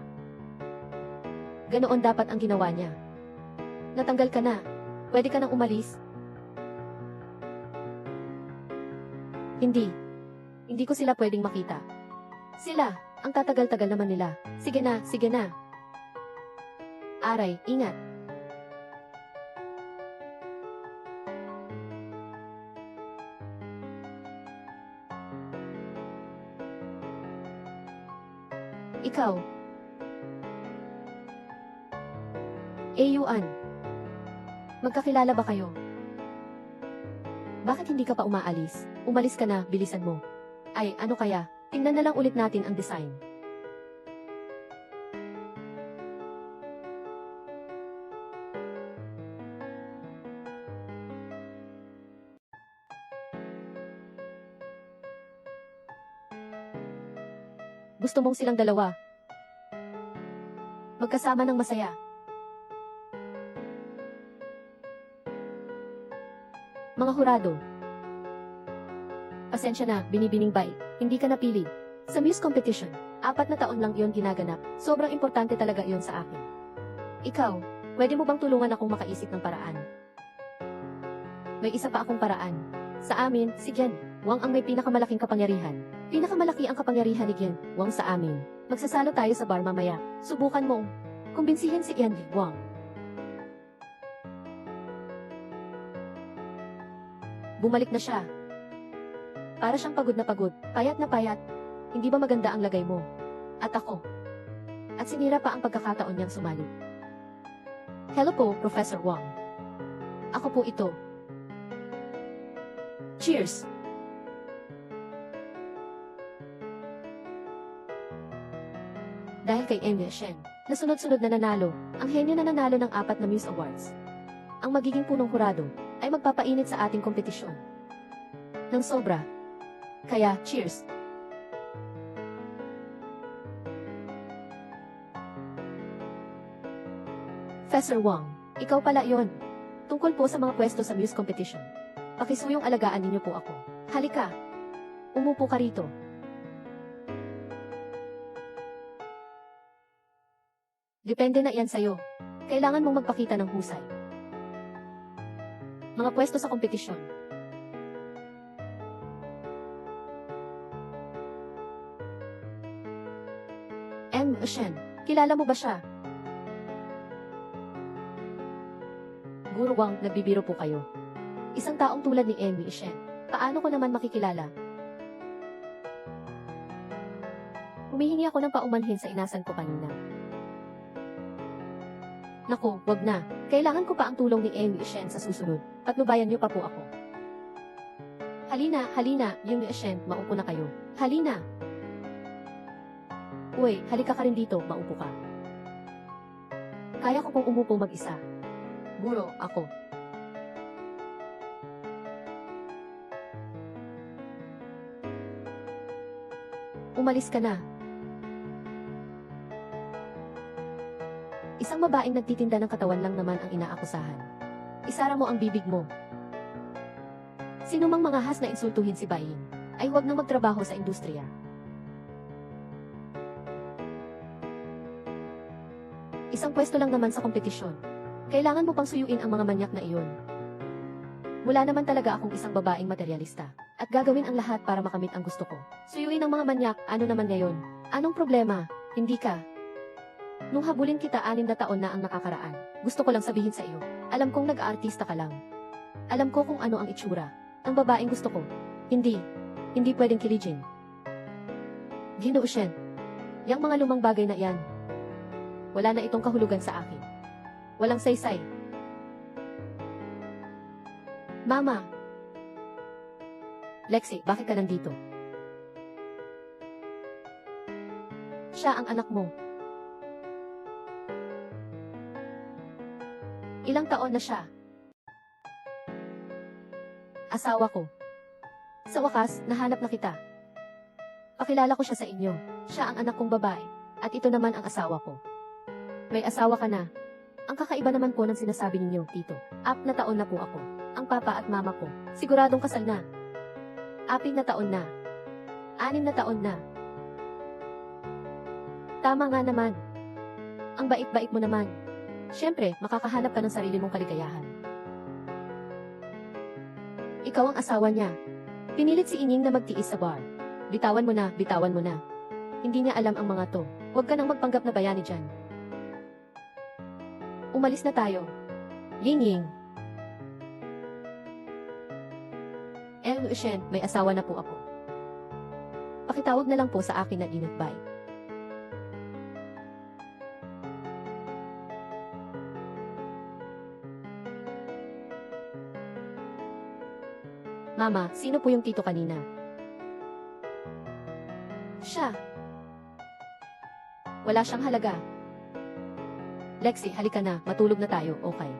Ganoon dapat ang ginawa niya. Natanggal ka na. Pwede ka nang umalis. Hindi. Hindi ko sila pwedeng makita. Sila, ang tatagal-tagal naman nila. Sige na, sige na. Aray, ingat. Ikaw. Yuan. Magkakilala ba kayo? Bakit hindi ka pa umaalis? Umalis ka na, bilisan mo. Ay, ano kaya? Tingnan na lang ulit natin ang design. Gusto mong silang dalawa magkasama ng masaya. Mga hurado. Pasensya na, binibining bay. Hindi ka napili. Sa Miss Competition, 4 na taon lang iyon ginaganap. Sobrang importante talaga iyon sa akin. Ikaw, pwede mo bang tulungan akong makaisip ng paraan? May isa pa akong paraan. Sa amin, si Gen Wang ang may pinakamalaking kapangyarihan. Pinakamalaki ang kapangyarihan ni Gen Wang sa amin. Magsasalo tayo sa bar mamaya. Subukan mong kumbinsihin si Gen Wang. Bumalik na siya. Para siyang pagod na pagod, payat na payat. Hindi ba maganda ang lagay mo? At ako. At sinira pa ang pagkakataon niyang sumali. Hello po, Professor Wang. Ako po ito. Cheers! Dahil kay Amy Shen, na sunod-sunod na nanalo, ang henyo na nanalo ng 4 na Muse Awards. Ang magiging punong hurado ay magpapainit sa ating kompetisyon. Nang sobra. Kaya, cheers! Professor Wang, ikaw pala yon. Tungkol po sa mga pwesto sa Muse Competition. Pakisuyong alagaan ninyo po ako. Halika. Umupo ka rito. Depende na iyan sa'yo. Kailangan mong magpakita ng husay. Mga pwesto sa kompetisyon. Shen, kilala mo ba siya? Guro Wang, nagbibiro po kayo. Isang taong tulad ni Amy Shen, paano ko naman makikilala? Humihingi ako ng paumanhin sa inasan ko kanina. Naku, wag na. Kailangan ko pa ang tulong ni Amy Shen sa susunod. Patnubayan niyo pa po ako. Halina, halina, Amy Shen, maupo na kayo. Halina! Uy, halika ka rin dito, maupo ka. Kaya ko pong umupo mag-isa. Guro, ako. Umalis ka na. Isang babaeng nagtitinda ng katawan lang naman ang inaakusahan. Isara mo ang bibig mo. Sino mang mangahas na insultuhin si Bai Ying, ay huwag nang magtrabaho sa industriya. Isang pwesto lang naman sa kompetisyon. Kailangan mo pang suyuin ang mga manyak na iyon. Wala naman talaga akong isang babaeng materialista. At gagawin ang lahat para makamit ang gusto ko. Suyuin ang mga manyak, ano naman ngayon? Anong problema? Hindi ka. Nung habulin kita 6 na taon na ang nakakaraan, gusto ko lang sabihin sa iyo, alam kong nag-aartista ka lang. Alam ko kung ano ang itsura. Ang babaeng gusto ko. Hindi pwedeng kilijin. Ginoo Shen. Yang mga lumang bagay na iyan. Wala na itong kahulugan sa akin. Walang saysay. Mama! Lexi, bakit ka nandito? Siya ang anak mo. Ilang taon na siya? Asawa ko. Sa wakas, nahanap na kita. Pakilala ko siya sa inyo. Siya ang anak kong babae. At ito naman ang asawa ko. May asawa ka na. Ang kakaiba naman po ng sinasabi ninyo, Tito. 4 na taon na po ako. Ang papa at mama ko, siguradong kasal na. 4 na taon na. 6 na taon na. Tama nga naman. Ang bait-bait mo naman. Siyempre, makakahanap ka ng sarili mong kaligayahan. Ikaw ang asawa niya. Pinilit si Inying na magtiis sa bar. Bitawan mo na, bitawan mo na. Hindi niya alam ang mga to. Huwag ka nang magpanggap na bayani dyan. Umalis na tayo. Ying-ying. Shen, may asawa na po ako. Pakitawag na lang po sa akin na Inut Bai. Mama, sino po yung tito kanina? Siya. Wala siyang halaga. Lexi, halika na. Matulog na tayo, okay?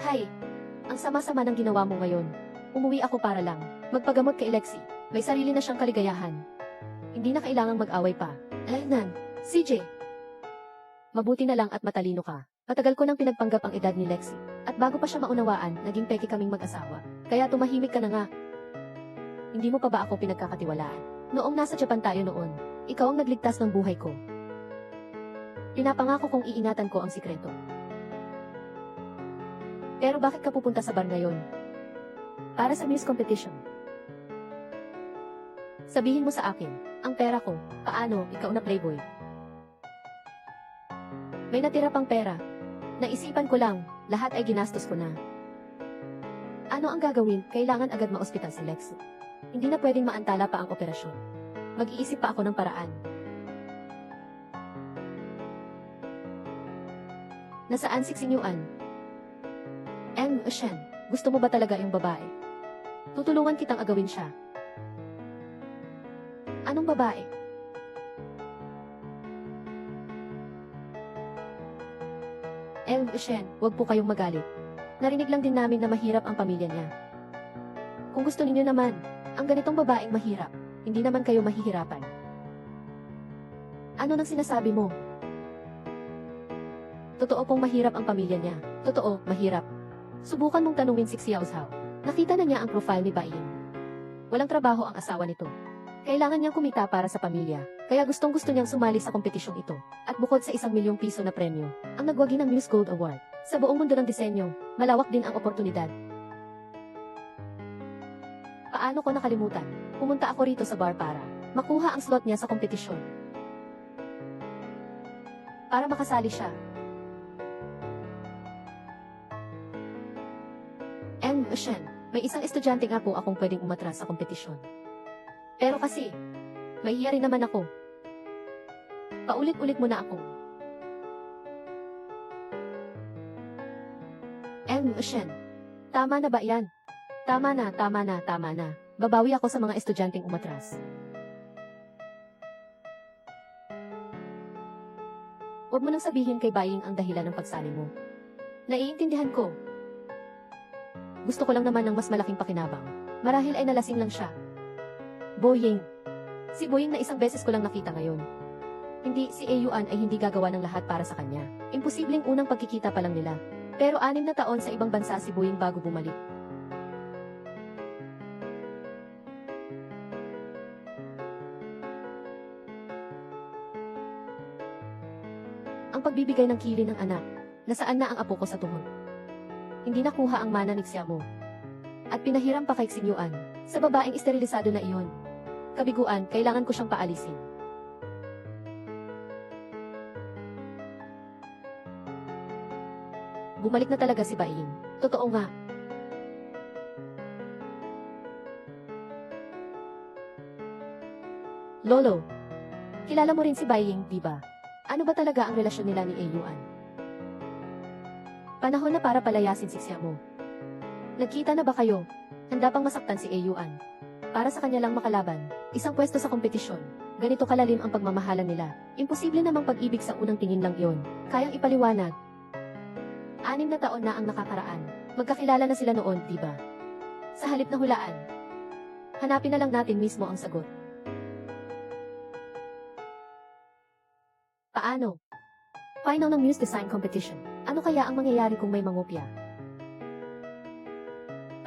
Hay, ang sama-sama ng ginawa mo ngayon. Umuwi ako para lang magpagamot kay Lexi. May sarili na siyang kaligayahan. Hindi na kailangang mag-away pa. Nan, CJ. Mabuti na lang at matalino ka. Matagal ko nang pinagpanggap ang edad ni Lexi. At bago pa siya maunawaan, naging peke kaming mag-asawa. Kaya tumahimik ka na nga. Hindi mo pa ba ako pinagkakatiwalaan? Noong nasa Japan tayo noon, ikaw ang nagligtas ng buhay ko. Pinapangako kong iingatan ko ang sikreto. Pero bakit ka pupunta sa bar ngayon? Para sa Miss Competition. Sabihin mo sa akin, ang pera ko, paano, ikaw na playboy? May natira pang pera. Naisipan ko lang, lahat ay ginastos ko na. Ano ang gagawin? Kailangan agad ma-ospital si Lexi. Hindi na pwedeng maantala pa ang operasyon. Mag-iisip pa ako ng paraan. Nasaan si Xinyuan? Shen, gusto mo ba talaga yung babae? Tutulungan kitang agawin siya. Anong babae? Shen, wag po kayong magalit. Narinig lang din namin na mahirap ang pamilya niya. Kung gusto ninyo naman, ang ganitong babaeng mahirap, hindi naman kayo mahihirapan. Ano nang sinasabi mo? Totoo pong mahirap ang pamilya niya. Totoo, mahirap. Subukan mong tanungin si Xiao Zhao. Nakita na niya ang profile ni Bai Ying. Walang trabaho ang asawa nito. Kailangan niyang kumita para sa pamilya, kaya gustong-gusto niyang sumali sa kompetisyong ito. At bukod sa 1 milyong piso na premyo, ang nagwagi ng Muse Gold Award. Sa buong mundo ng disenyo, malawak din ang oportunidad. Paano ko nakalimutan? Pumunta ako rito sa bar para makuha ang slot niya sa kompetisyon. Para makasali siya. Shen, may isang estudyante nga po akong pwedeng umatras sa kompetisyon. Pero kasi, mahihiya rin naman ako. Paulit-ulit mo na ako. Shen, tama na ba yan? Tama na, tama na, tama na. Babawi ako sa mga estudyanteng umatras. Huwag mo nang sabihin kay Baying ang dahilan ng pagsali mo. Naiintindihan ko. Gusto ko lang naman ng mas malaking pakinabang. Marahil ay nalasing lang siya. Boying. Si Boying na isang beses ko lang nakita ngayon. Hindi, si Yuan ay hindi gagawa ng lahat para sa kanya. Imposibleng unang pagkikita pa lang nila. Pero 6 na taon sa ibang bansa si Boying bago bumalik. Ang pagbibigay ng kili ng anak. Nasaan na ang apo ko sa tuhod? Hindi nakuha ang mana ni Xiamo. At pinahiram pa kay Xinyuan. Sa babaeng esterilisado na iyon. Kabiguan, kailangan ko siyang paalisin. Bumalik na talaga si Baying. Totoo nga. Lolo, kilala mo rin si Baying, di ba? Ano ba talaga ang relasyon nila ni Yuan? Panahon na para palayasin si Xiamo. Nagkita na ba kayo? Handa pang masaktan si Yuan. Para sa kanya lang makalaban, isang pwesto sa kompetisyon. Ganito kalalim ang pagmamahalan nila. Imposible namang pag-ibig sa unang tingin lang iyon. Kayang ipaliwanag. 6 na taon na ang nakakaraan. Magkakilala na sila noon, di ba? Sa halip na hulaan, hanapin na lang natin mismo ang sagot. Paano? Final ng Muse Design Competition. Ano kaya ang mangyayari kung may mangopya?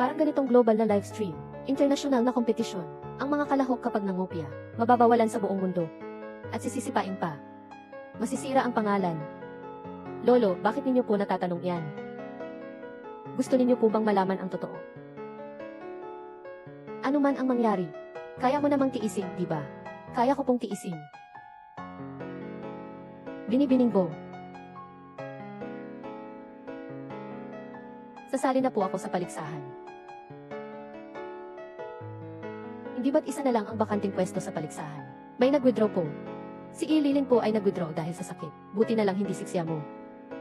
Parang ganitong global na live stream, international na kompetisyon, ang mga kalahok kapag nangopya, mababawalan sa buong mundo. At sisisipain pa. Masisira ang pangalan. Lolo, bakit ninyo po natatanong yan? Gusto ninyo po bang malaman ang totoo? Ano man ang mangyari, kaya mo namang tiisin, di ba? Kaya ko pong tiisin. Binibining Bo. Sasali na po ako sa paligsahan. Hindi ba't isa na lang ang bakanting pwesto sa paligsahan? May nag-withdraw po. Si Ililin po ay nag-withdraw dahil sa sakit. Buti na lang hindi si Xiamo.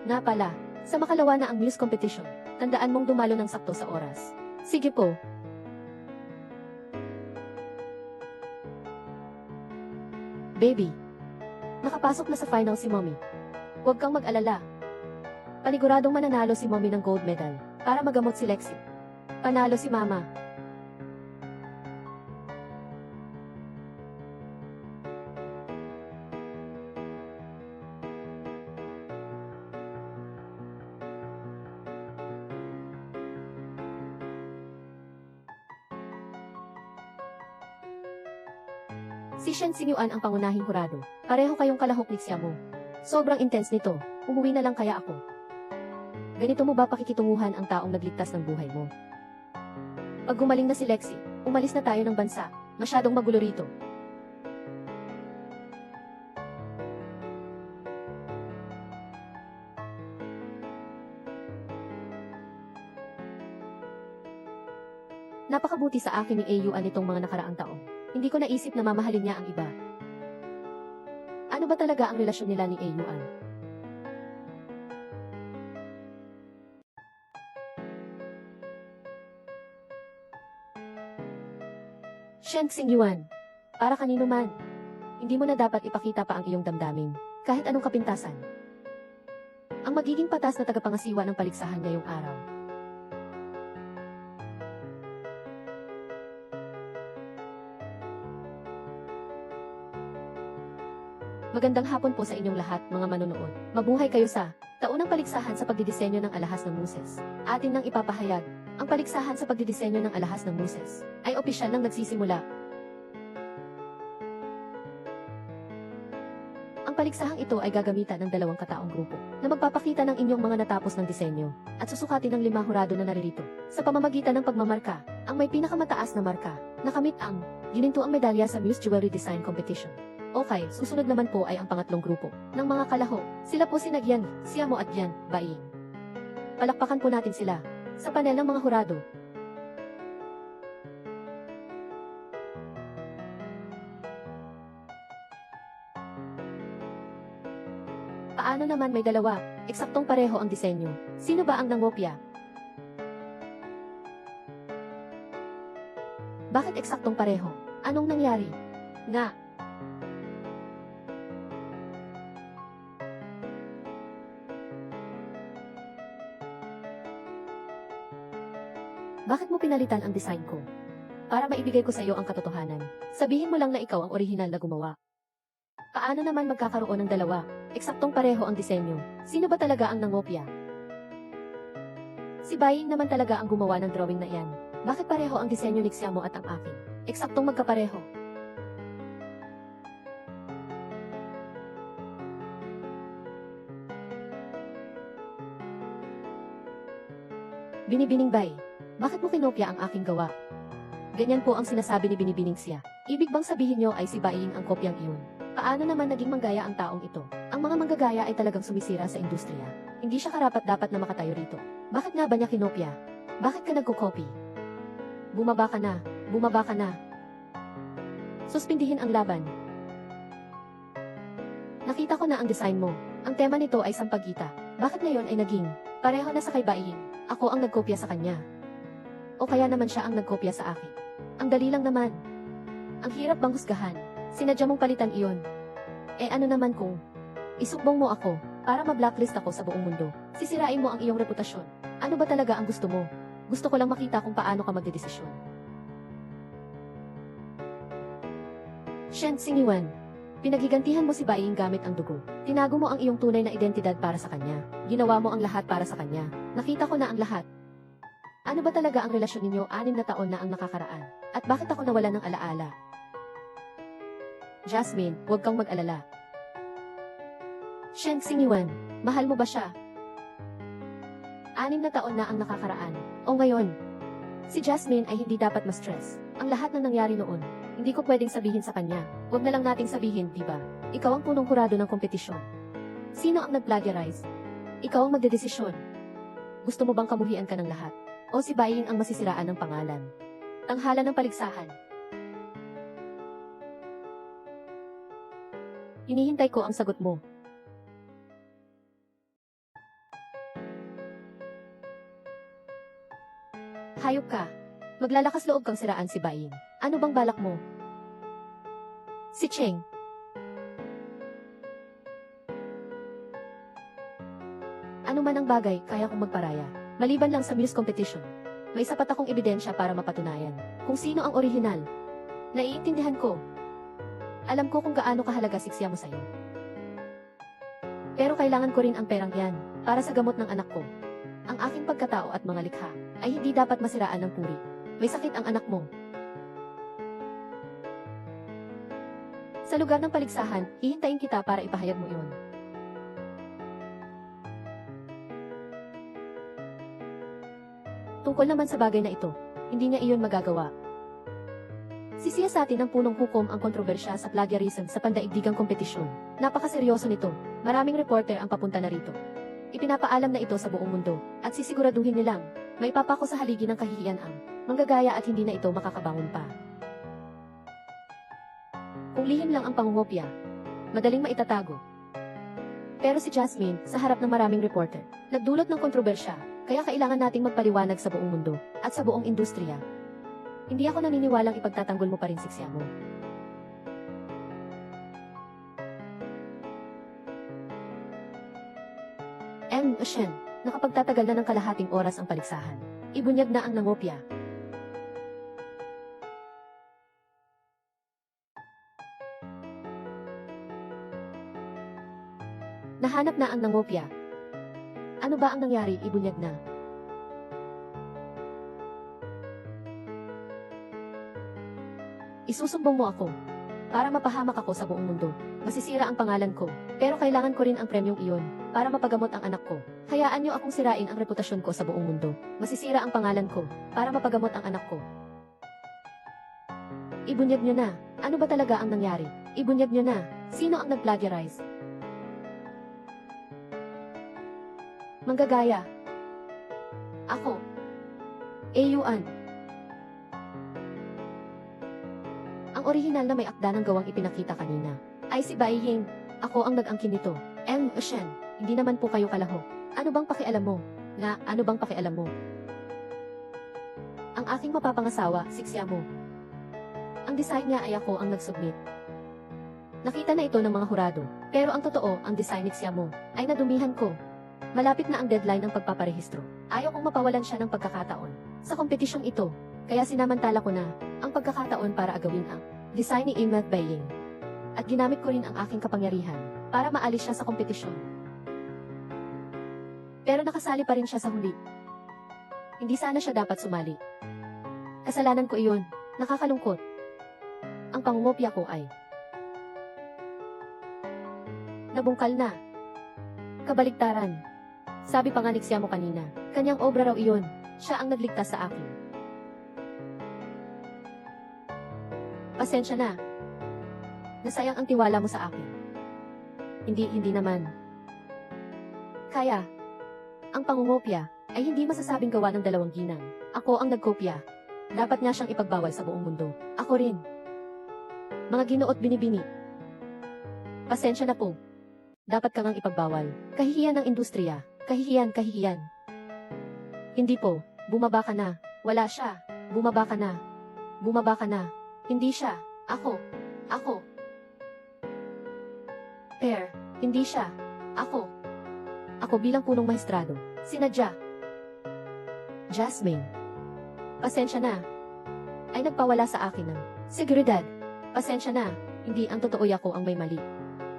Nga pala, sa makalawa na ang Muse Competition, tandaan mong dumalo ng sakto sa oras. Sige po. Baby, nakapasok na sa final si Mommy. Huwag kang mag-alala. Paniguradong mananalo si Mommy ng gold medal para magamot si Lexi. Panalo si Mama. Si Shen Xingyuan ang pangunahing hurado. Pareho kayong kalahok ni Xiamo. Sobrang intense nito. Umuwi na lang kaya ako. Ganito mo ba pakikitunguhan ang taong nagligtas ng buhay mo? Pag gumaling na si Lexi, umalis na tayo ng bansa. Masyadong magulo rito. Napakabuti sa akin ni Ayuan itong mga nakaraang taon. Hindi ko naisip na mamahalin niya ang iba. Ano ba talaga ang relasyon nila ni Ayuan? Shen Xingyuan, para kanino man. Hindi mo na dapat ipakita pa ang iyong damdamin, kahit anong kapintasan. Ang magiging patas na tagapangasiwa ng paligsahan ngayong araw. Magandang hapon po sa inyong lahat, mga manonood. Mabuhay kayo sa taunang paligsahan sa pagdidisenyo ng alahas ng Muses. Atin nang ipapahayag, ang paligsahan sa pagdidisenyo ng alahas ng Muses ay opisyal nang nagsisimula. Ang paligsahang ito ay gagamitan ng dalawang kataong grupo na magpapakita ng inyong mga natapos ng disenyo at susukatin ng 5 hurado na naririto. Sa pamamagitan ng pagmamarka, ang may pinakamataas na marka, nakamit ang ginintuang medalya sa Muse Jewelry Design Competition. Okay, susunod naman po ay ang pangatlong grupo ng mga kalahok. Sila po si Nagyan, Xiamo at Yan, Baing. Palakpakan po natin sila sa panel ng mga hurado. Paano naman may dalawa? Eksaktong pareho ang disenyo. Sino ba ang nangopya? Bakit eksaktong pareho? Anong nangyari? Nga. Bakit mo pinalitan ang design ko? Para maibigay ko sa iyo ang katotohanan. Sabihin mo lang na ikaw ang orihinal na gumawa. Paano naman magkakaroon ng dalawa? Eksaktong pareho ang disenyo. Sino ba talaga ang nangopya? Si Baing naman talaga ang gumawa ng drawing na iyan. Bakit pareho ang disenyo ni Xiamo at ang akin? Eksaktong magkapareho. Binibining Bay, bakit mo kinopya ang aking gawa? Ganyan po ang sinasabi ni Binibining siya. Ibig bang sabihin nyo ay si Baing ang kopyang iyon? Paano naman naging manggaya ang taong ito? Ang mga manggagaya ay talagang sumisira sa industriya. Hindi siya karapat-dapat na makatayo rito. Bakit nga ba niya kinopya? Bakit ka nagko-copy? Bumaba ka na. Bumaba ka na. Suspindihin ang laban. Nakita ko na ang design mo. Ang tema nito ay sampagita. Bakit ngayon ay naging pareho na sa kay Baing? Ako ang nagkopya sa kanya. O kaya naman siya ang nagkopya sa akin. Ang dali lang naman. Ang hirap bang husgahan? Sinadya mong palitan iyon. Eh ano naman kung isukbong mo ako para ma-blacklist ako sa buong mundo? Sisirain mo ang iyong reputasyon. Ano ba talaga ang gusto mo? Gusto ko lang makita kung paano ka magdedesisyon. Shen Xingyuan, pinaghigantihan mo si Baing gamit ang dugo. Tinago mo ang iyong tunay na identidad para sa kanya. Ginawa mo ang lahat para sa kanya. Nakita ko na ang lahat. Ano ba talaga ang relasyon ninyo 6 na taon na ang nakakaraan? At bakit ako nawala ng alaala? Jasmine, huwag kang mag-alala. Shen Xingyuan, mahal mo ba siya? 6 na taon na ang nakakaraan. O ngayon, si Jasmine ay hindi dapat ma-stress. Ang lahat ng nangyari noon, hindi ko pwedeng sabihin sa kanya. Huwag na lang nating sabihin, di ba? Ikaw ang punong kurado ng kompetisyon. Sino ang nag-plagiarize? Ikaw ang magdedesisyon. Gusto mo bang kamuhian ka ng lahat? O si Baying ang masisiraan ng pangalan? Tanghala ng paligsahan. Hinihintay ko ang sagot mo. Hayop ka. Maglalakas loob kang siraan si Baying. Ano bang balak mo? Si Cheng. Ano man ang bagay, kaya kong magparaya. Maliban lang sa muse competition. May sapat akong ebidensya para mapatunayan kung sino ang orihinal. Naiintindihan ko. Alam ko kung gaano kahalaga siksya mo sa'yo. Pero kailangan ko rin ang perang yan para sa gamot ng anak ko. Ang aking pagkatao at mga likha ay hindi dapat masiraan ng puri. May sakit ang anak mo. Sa lugar ng paligsahan, hihintayin kita para ipahayag mo iyon. Tungkol naman sa bagay na ito, hindi niya iyon magagawa. Sisiyasatin ng punong hukom ang kontrobersya sa plagiarism sa pandaigdigang kompetisyon. Napakaseryoso nito. Maraming reporter ang papunta na rito. Ipinapaalam na ito sa buong mundo, at sisiguraduhin nilang may papako sa haligi ng kahihiyan ang manggagaya at hindi na ito makakabangon pa. Kung lihim lang ang pangungopya, madaling maitatago. Pero si Jasmine, sa harap ng maraming reporter, nagdulot ng kontrobersya, kaya kailangan nating magpaliwanag sa buong mundo, at sa buong industriya. Hindi ako naniniwalang ipagtatanggol mo pa rin siksya mo. Shen, nakapagtatagal na ng kalahating oras ang paligsahan. Ibunyag na ang nangopya. Nahanap na ang nangopya. Ano ba ang nangyari? Ibunyag na. Isusumbong mo ako para mapahamak ako sa buong mundo. Masisira ang pangalan ko, pero kailangan ko rin ang premyong iyon para mapagamot ang anak ko. Hayaan niyo akong sirain ang reputasyon ko sa buong mundo. Masisira ang pangalan ko para mapagamot ang anak ko. Ibunyag niyo na. Ano ba talaga ang nangyari? Ibunyag niyo na. Sino ang nag-plagiarize? Manggagaya. Ako. Yuan. Ang orihinal na may akda ng gawang ipinakita kanina ay si Bai Ying. Ako ang nag-angkin nito. Shen, hindi naman po kayo kalaho. Ano bang pakialam mo? Ano bang pakialam mo? Ang aking mapapangasawa, siksya mo. Ang design niya ay ako ang nag-submit. Nakita na ito ng mga hurado. Pero ang totoo, ang design ni siksya mo ay nadumihan ko. Malapit na ang deadline ng pagpaparehistro. Ayaw kong mapawalan siya ng pagkakataon sa kompetisyong ito. Kaya sinamantala ko na ang pagkakataon para agawin ang design ni Imad Baying. At ginamit ko rin ang aking kapangyarihan para maalis siya sa kompetisyon. Pero nakasali pa rin siya sa huli. Hindi sana siya dapat sumali. Kasalanan ko iyon. Nakakalungkot. Ang pangungopya ko ay nabungkal na. Kabaligtaran. Sabi pa nga ni siksya mo kanina, kanyang obra raw iyon. Siya ang nagligtas sa akin. Pasensya na. Nasayang ang tiwala mo sa akin. Hindi naman. Kaya, ang pangungopya ay hindi masasabing gawa ng dalawang ginang. Ako ang nagkopya. Dapat nga siyang ipagbawal sa buong mundo. Ako rin. Mga ginoot binibini. Pasensya na po. Dapat ka ngang ipagbawal. Kahihiyan ng industriya. Kahihiyan. Hindi po. Bumaba ka na. Wala siya. Bumaba ka na. Bumaba ka na. Hindi siya. Ako. Per. Hindi siya. Ako. Ako bilang punong maestrado. Sinadya. Jasmine. Pasensya na. Ay nagpawala sa akin ng seguridad. Pasensya na. Hindi ang totoo ako ang may mali.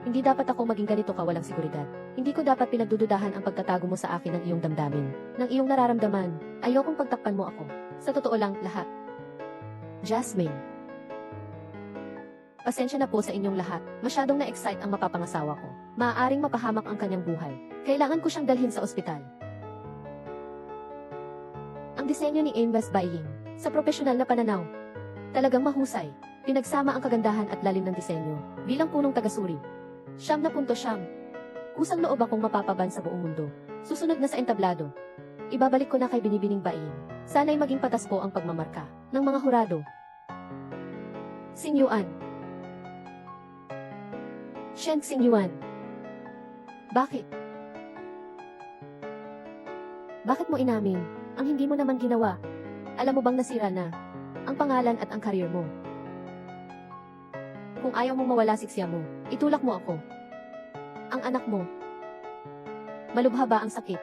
Hindi dapat ako maging ganito kawalang seguridad. Hindi ko dapat pinagdududahan ang pagtatago mo sa akin ng iyong damdamin, ng iyong nararamdaman. Ayokong pagtakpan mo ako. Sa totoo lang, lahat. Jasmine. Pasensya na po sa inyong lahat. Masyadong na-excite ang mapapangasawa ko. Maaaring mapahamak ang kanyang buhay. Kailangan ko siyang dalhin sa ospital. Ang disenyo ni Aim Best Buying, sa profesional na pananaw, talagang mahusay. Pinagsama ang kagandahan at lalim ng disenyo. Bilang punong tagasuri, 9.9. Kusang loob akong mapapaban sa buong mundo. Susunod na sa entablado. Ibabalik ko na kay Binibining Buying. Sana'y maging patas po ang pagmamarka ng mga hurado. Xingyuan. Shen Xingyuan. Bakit? Bakit mo inamin ang hindi mo naman ginawa? Alam mo bang nasira na ang pangalan at ang karir mo? Kung ayaw mong mawala siksya mo, itulak mo ako. Ang anak mo. Malubha ba ang sakit?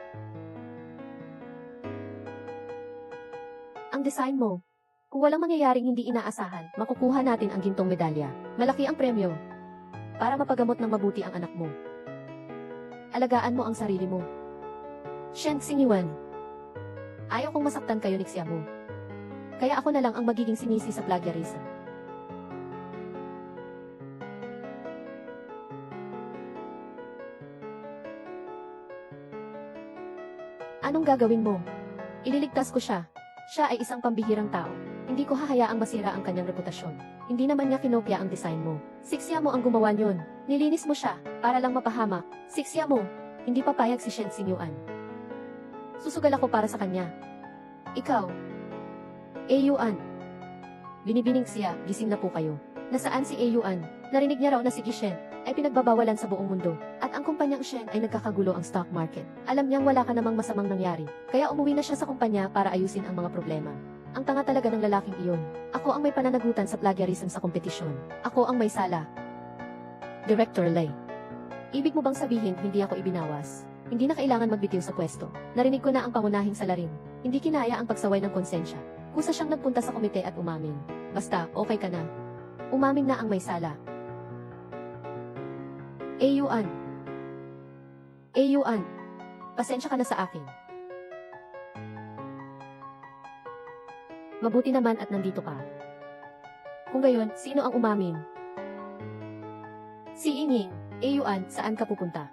Ang design mo. Kung walang mangyayaring hindi inaasahan, makukuha natin ang gintong medalya. Malaki ang premyo. Para mapagamot ng mabuti ang anak mo. Alagaan mo ang sarili mo. Shen Xingyuan. Ayaw kong masaktan kayo ni Xiaomu. Kaya ako na lang ang magiging sinisi sa plagiarism. Anong gagawin mo? Ililigtas ko siya. Siya ay isang pambihirang tao. Hindi ko hahayaang masira ang kanyang reputasyon. Hindi naman niya kinopya ang design mo. Siksya mo ang gumawa niyon. Nilinis mo siya, para lang mapahamak. Siksya mo. Hindi papayag si Shen Xingyuan. Susugal ako para sa kanya. Ikaw. Yuan. Binibining siya, gising na po kayo. Nasaan si Yuan? Narinig niya raw na si Gishen ay pinagbabawalan sa buong mundo. At ang kumpanyang Shen ay nagkakagulo ang stock market. Alam niyang wala ka namang masamang nangyari. Kaya umuwi na siya sa kumpanya para ayusin ang mga problema. Ang tanga talaga ng lalaking iyon. Ako ang may pananagutan sa plagiarism sa kompetisyon. Ako ang may sala. Director Lay. Ibig mo bang sabihin hindi ako ibinawas? Hindi na kailangan magbitiw sa pwesto. Narinig ko na ang pangunahing salarin. Hindi kinaya ang pagsaway ng konsensya. Kusa siyang nagpunta sa komite at umamin. Basta, okay ka na. Umamin na ang may sala. Yuan. Yuan. Pasensya ka na sa akin. Mabuti naman at nandito ka. Kung gayon, sino ang umamin? Si Ying. Yuan, saan ka pupunta?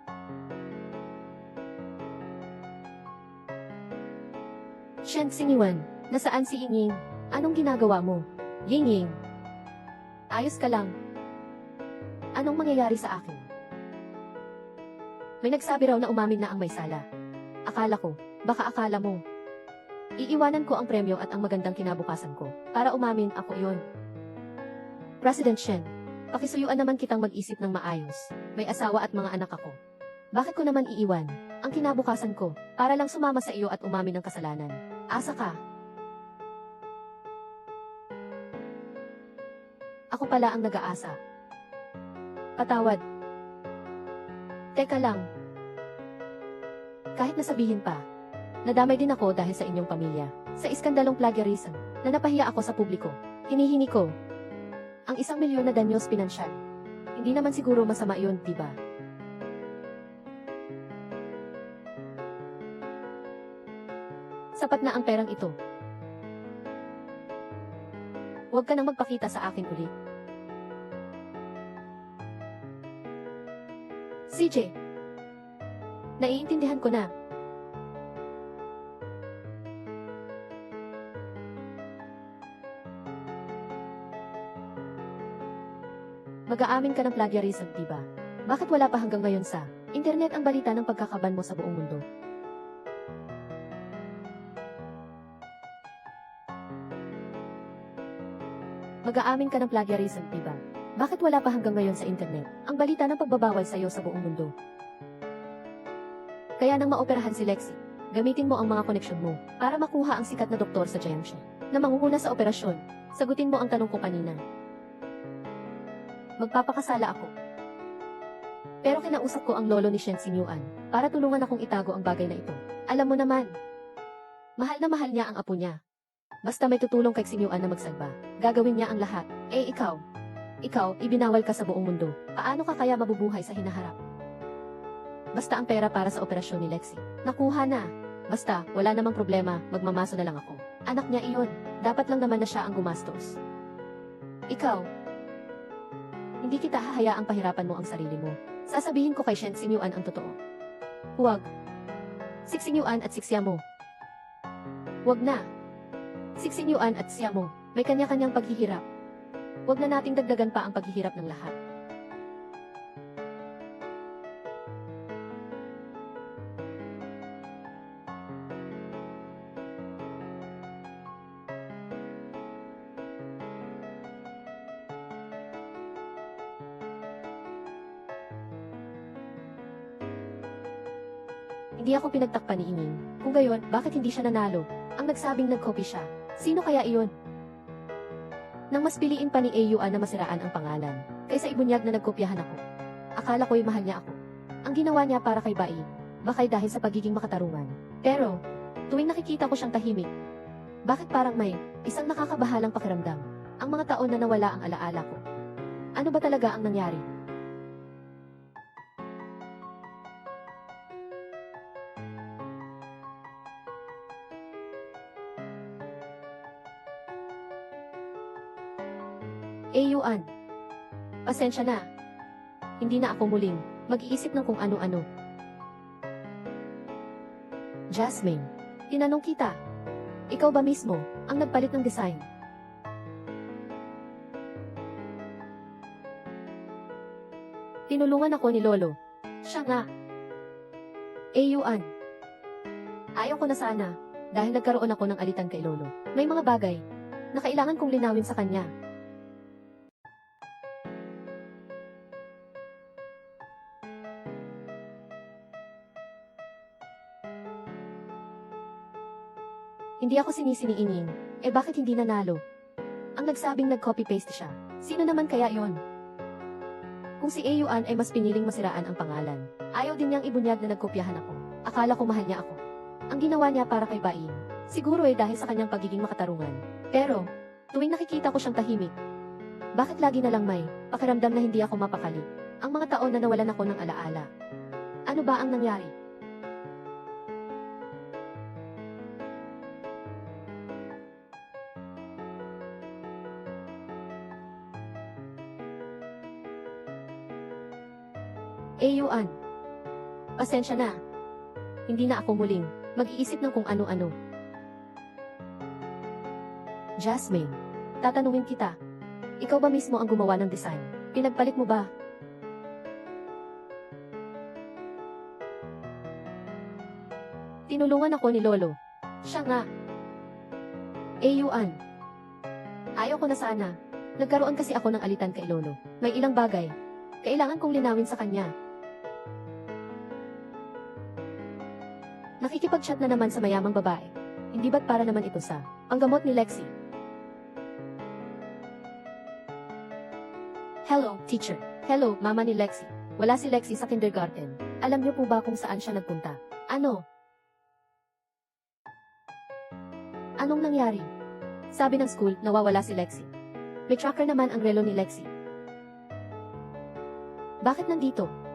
Shen Xingyuan, nasaan si Ying? Anong ginagawa mo? Ying. Ayos ka lang. Anong mangyayari sa akin? May nagsabi raw na umamin na ang may sala. Akala ko, baka akala mo. Iiwanan ko ang premyo at ang magandang kinabukasan ko. Para umamin, ako iyon. President Shen, pakisuyuan naman kitang mag-isip ng maayos. May asawa at mga anak ako. Bakit ko naman iiwan ang kinabukasan ko para lang sumama sa iyo at umamin ng kasalanan? Asa ka? Ako pala ang nag-aasa. Patawad. Teka lang. Kahit nasabihin pa, nadamay din ako dahil sa inyong pamilya. Sa iskandalong plagiarism, na napahiya ako sa publiko. Hinihingi ko ang 1 milyon na danyos pinansyal. Hindi naman siguro masama iyon, diba? Sapat na ang perang ito. Huwag ka nang magpakita sa akin ulit. CJ, naiintindihan ko na. Mag-aamin ka ng plagiarism, diba? Bakit wala pa hanggang ngayon sa internet ang balita ng pagkakaban mo sa buong mundo? Mag-aamin ka ng plagiarism, diba? Bakit wala pa hanggang ngayon sa internet ang balita ng pagbabawal sa iyo sa buong mundo? Kaya nang maoperahan si Lexi, gamitin mo ang mga koneksyon mo para makuha ang sikat na doktor sa Jiangxi na mangunguna sa operasyon. Sagutin mo ang tanong ko kanina. Magpapakasala ako. Pero kinausap ko ang lolo ni Shen Xingyuan para tulungan akong itago ang bagay na ito. Alam mo naman, mahal na mahal niya ang apo niya. Basta may tutulong kay Xingyuan na magsalba, gagawin niya ang lahat. Ikaw, Ikaw, ibinawal ka sa buong mundo. Paano ka kaya mabubuhay sa hinaharap? Basta ang pera para sa operasyon ni Lexi. Nakuha na. Basta, wala namang problema, magmamaso na lang ako. Anak niya iyon. Dapat lang naman na siya ang gumastos. Ikaw, hindi kita hahayaang pahirapan mo ang sarili mo. Sasabihin ko kay Shen Xingyuan ang totoo. Huwag. Xingyuan at Xia mo. Huwag na. Xingyuan at Xia mo, may kanya-kanyang paghihirap. Huwag na nating dagdagan pa ang paghihirap ng lahat. Hindi ako pinagtakpan ni Ining. Kung gayon, bakit hindi siya nanalo? Ang nagsabing nag-copy siya. Sino kaya iyon? Nang mas piliin pa ni Yuan na masiraan ang pangalan, kaysa ibunyag na nagkopyahan ako. Akala ko'y mahal niya ako. Ang ginawa niya para kay Bai, bakay dahil sa pagiging makatarungan. Pero, tuwing nakikita ko siyang tahimik, bakit parang may isang nakakabahalang pakiramdam? Ang mga taon na nawala ang alaala ko. Ano ba talaga ang nangyari? Yuan. Pasensya na. Hindi na ako muling mag-iisip ng kung ano-ano. Jasmine, tinanong kita. Ikaw ba mismo ang nagpalit ng design? Tinulungan ako ni Lolo. Siya nga. Yuan. Ayaw ko na sana, dahil nagkaroon ako ng alitan kay Lolo. May mga bagay na kailangan kong linawin sa kanya. Hindi ako sinisiniingin. Bakit hindi nanalo? Ang nagsabing nag-copy-paste siya. Sino naman kaya yon? Kung si Yuan ay mas piniling masiraan ang pangalan, ayaw din niyang ibunyag na nagkopyahan ako. Akala ko mahal niya ako. Ang ginawa niya para kay Bai, siguro dahil sa kanyang pagiging makatarungan. Pero, tuwing nakikita ko siyang tahimik, bakit lagi na lang may pakiramdam na hindi ako mapakali? Ang mga taon na nawalan ako ng alaala. Ano ba ang nangyari? Yuan. Pasensya na. Hindi na ako muling mag-iisip ng kung ano-ano. Jasmine, tatanungin kita. Ikaw ba mismo ang gumawa ng design? Pinagpalit mo ba? Tinulungan ako ni Lolo. Siya nga. Yuan. Ayaw ko na sana. Nagkaroon kasi ako ng alitan kay Lolo. May ilang bagay kailangan kong linawin sa kanya. Nakikipag-chat na naman sa mayamang babae. Hindi ba't para naman ito sa panggamot ni Lexi? Hello, teacher. Hello, mama ni Lexi. Wala si Lexi sa kindergarten. Alam niyo po ba kung saan siya nagpunta? Ano? Anong nangyari? Sabi ng school, nawawala si Lexi. May tracker naman ang relo ni Lexi. Bakit nandito?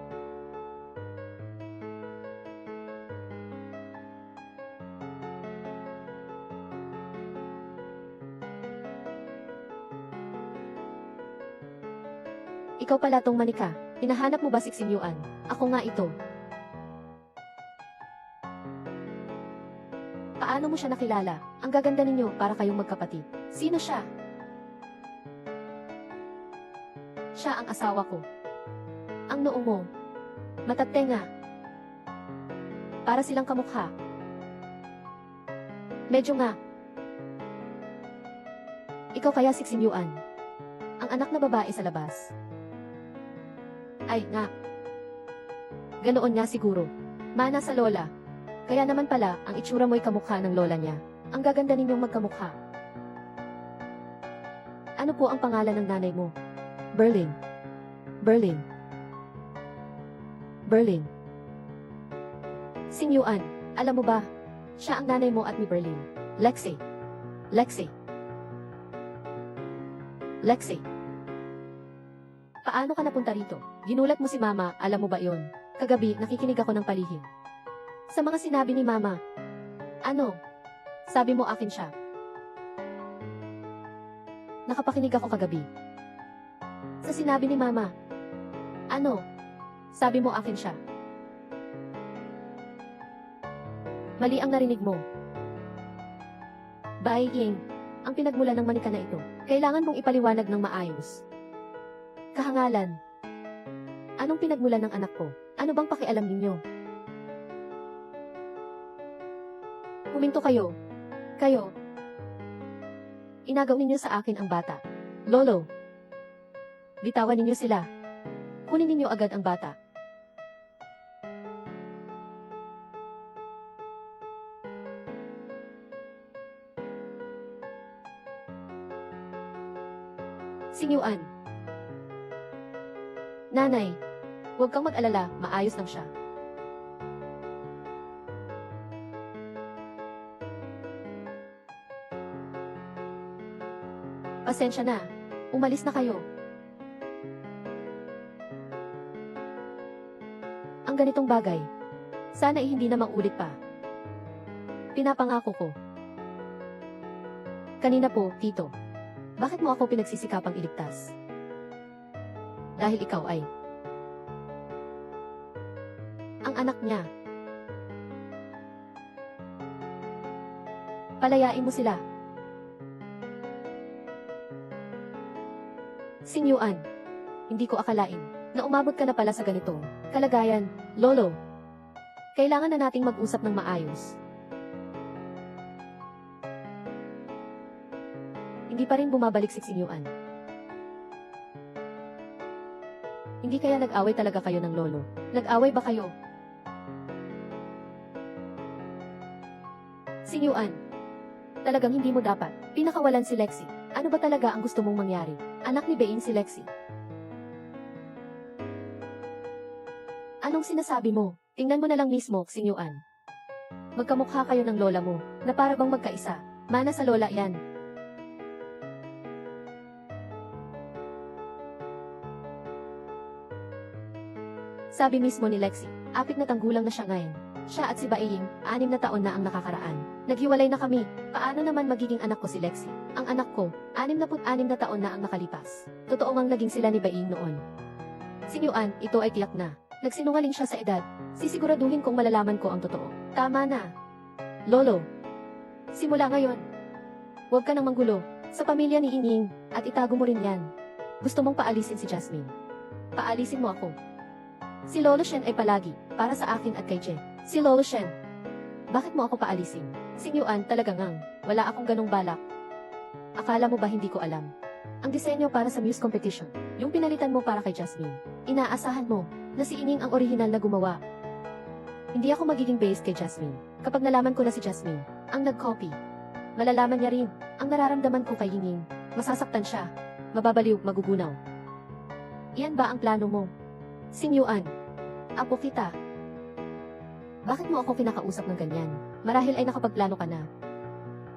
Ikaw pala tong manika. Hinahanap mo ba si Xingyuan? Ako nga ito. Paano mo siya nakilala? Ang gaganda ninyo para kayong magkapatid. Sino siya? Siya ang asawa ko. Ang noo mo. Matatenga. Para silang kamukha. Medyo nga. Ikaw kaya si Xingyuan? Ang anak na babae sa labas. Ay, nga. Ganoon nga siguro. Mana sa lola. Kaya naman pala, ang itsura mo'y kamukha ng lola niya. Ang gaganda ninyong magkamukha. Ano po ang pangalan ng nanay mo? Berlin. Berlin. Berlin. Xingyuan, alam mo ba? Siya ang nanay mo at ni Berlin. Lexi. Lexi. Lexi. Paano ka napunta rito? Ginulat mo si Mama, alam mo ba yon? Kagabi, nakikinig ako ng palihim. Sa mga sinabi ni Mama. Ano? Sabi mo akin siya. Nakapakinig ako kagabi. Sa sinabi ni Mama. Ano? Sabi mo akin siya. Mali ang narinig mo. Baaying, ang pinagmulan ng manika na ito, kailangan mong ipaliwanag ng maayos. Kahangalan. Anong pinagmulan ng anak ko? Ano bang pakialam ninyo? Huminto kayo. Kayo. Inagaw ninyo sa akin ang bata. Lolo. Bitawan ninyo sila. Kunin ninyo agad ang bata. Sinyuan. Nanay, huwag kang mag-alala, maayos lang siya. Pasensya na. Umalis na kayo. Ang ganitong bagay, sana hindi na maulit pa. Pinapangako ko. Kanina po, Tito. Bakit mo ako pinagsisikapang iligtas? Dahil ikaw ay ang anak niya. Palayain mo sila. Sinyuan, hindi ko akalain na umabot ka na pala sa ganitong kalagayan, Lolo. Kailangan na nating mag-usap ng maayos. Hindi pa rin bumabalik si Sinyuan. Hindi kaya nag-away talaga kayo ng lolo? Nag-away ba kayo? Sinyuan, talagang hindi mo dapat pinakawalan si Lexi. Ano ba talaga ang gusto mong mangyari? Anak ni Being si Lexi. Anong sinasabi mo? Tingnan mo na lang mismo, Sinyuan. Magkamukha kayo ng lola mo, na para bang magkaisa. Mana sa lola yan. Sabi mismo ni Lexi, apit na tanggulang na siya ngayon. Siya at si Baing, 6 na taon na ang nakakaraan. Naghiwalay na kami. Paano naman magiging anak ko si Lexi? Ang anak ko, 66 na taon na ang nakalipas. Totoo ngang naging sila ni Baing noon. Sinyuan, ito ay tiyak na. Nagsinungaling siya sa edad. Sisiguraduhin kong malalaman ko ang totoo. Tama na. Lolo. Simula ngayon. Huwag ka nang manggulo. Sa pamilya ni Ining, at itago mo rin yan. Gusto mong paalisin si Jasmine. Paalisin mo ako. Si Lolo Shen ay palagi, para sa akin at kay Je. Si Lolo Shen. Bakit mo ako paalisin? Sinyuan, talaga ngang, wala akong ganong balak. Akala mo ba hindi ko alam? Ang disenyo para sa Muse Competition, yung pinalitan mo para kay Jasmine. Inaasahan mo, na si Ining ang orihinal na gumawa. Hindi ako magiging based kay Jasmine. Kapag nalaman ko na si Jasmine, ang nag-copy. Malalaman niya rin, ang nararamdaman ko kay Ining. Masasaktan siya. Mababaliw, magugunaw. Iyan ba ang plano mo? Sinyuan. Apo kita. Bakit mo ako kinakausap ng ganyan? Marahil ay nakapagplano ka na.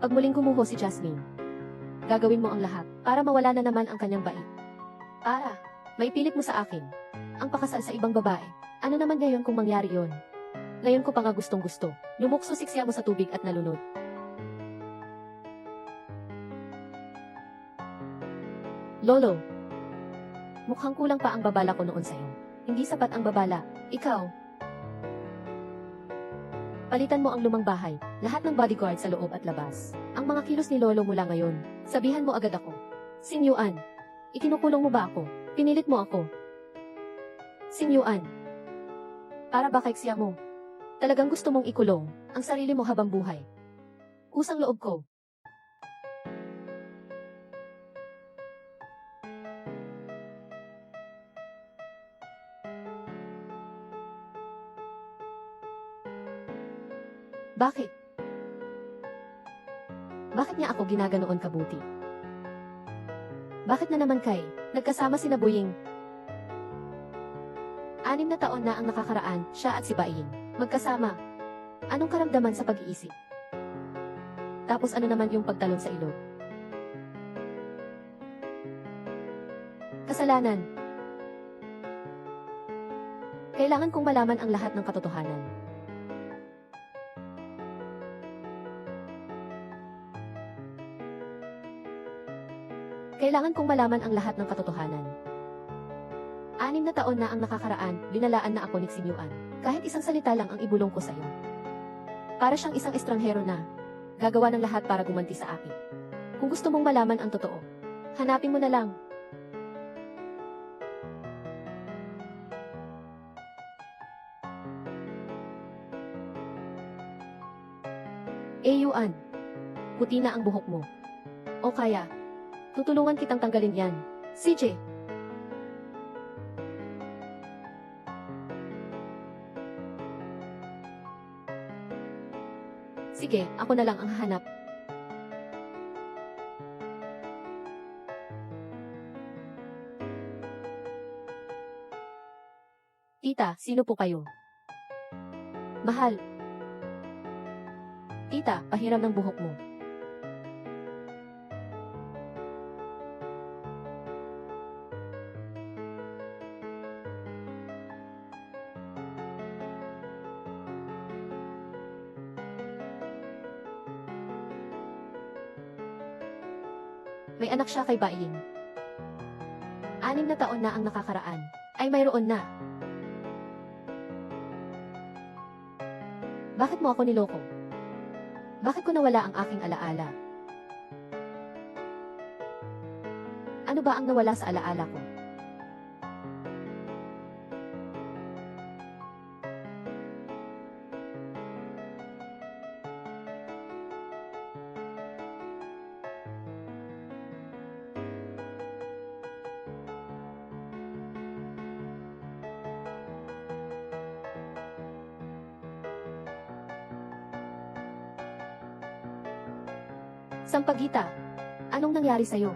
Pag muling gumuho si Jasmine, gagawin mo ang lahat para mawala na naman ang kanyang bait. Para, maipilit mo sa akin ang pakasal sa ibang babae. Ano naman ngayon kung mangyari yon? Ngayon ko pa nga gustong gusto. Lumukso siksya mo sa tubig at nalunod. Lolo, mukhang kulang pa ang babala ko noon sa'yo. Hindi sapat ang babala. Ikaw. Palitan mo ang lumang bahay, lahat ng bodyguard sa loob at labas. Ang mga kilos ni Lolo mula ngayon, sabihan mo agad ako. Sinyuan. Ikinukulong mo ba ako? Pinilit mo ako. Sinyuan. Para ba kaiksya mo? Talagang gusto mong ikulong ang sarili mo habang buhay. Kusang loob ko. Bakit? Bakit niya ako ginaganoon kabuti? Bakit na naman kay, nagkasama si Boying? 6 na taon na ang nakakaraan, siya at si Baing. Magkasama. Anong karamdaman sa pag-iisip? Tapos ano naman yung pagtalon sa ilog? Kasalanan. Kailangan kong malaman ang lahat ng katotohanan. Kailangan kong malaman ang lahat ng katotohanan. 6 na taon na ang nakakaraan, binalaan na ako ni Xinyuan. Kahit isang salita lang ang ibulong ko sa'yo. Para siyang isang estranghero na gagawa ng lahat para gumanti sa akin. Kung gusto mong malaman ang totoo, hanapin mo na lang. Yuan, puti na ang buhok mo. O kaya, tutulungan kitang tanggalin yan. CJ. Sige, ako na lang ang hahanap. Tita, sino po kayo? Mahal. Tita, pahiram ng buhok mo. May anak siya kay Baiying. 6 na taon na ang nakakaraan, ay mayroon na. Bakit mo ako niloko? Bakit ko nawala ang aking alaala? Ano ba ang nawala sa alaala ko? Sampagita, anong nangyari sa'yo?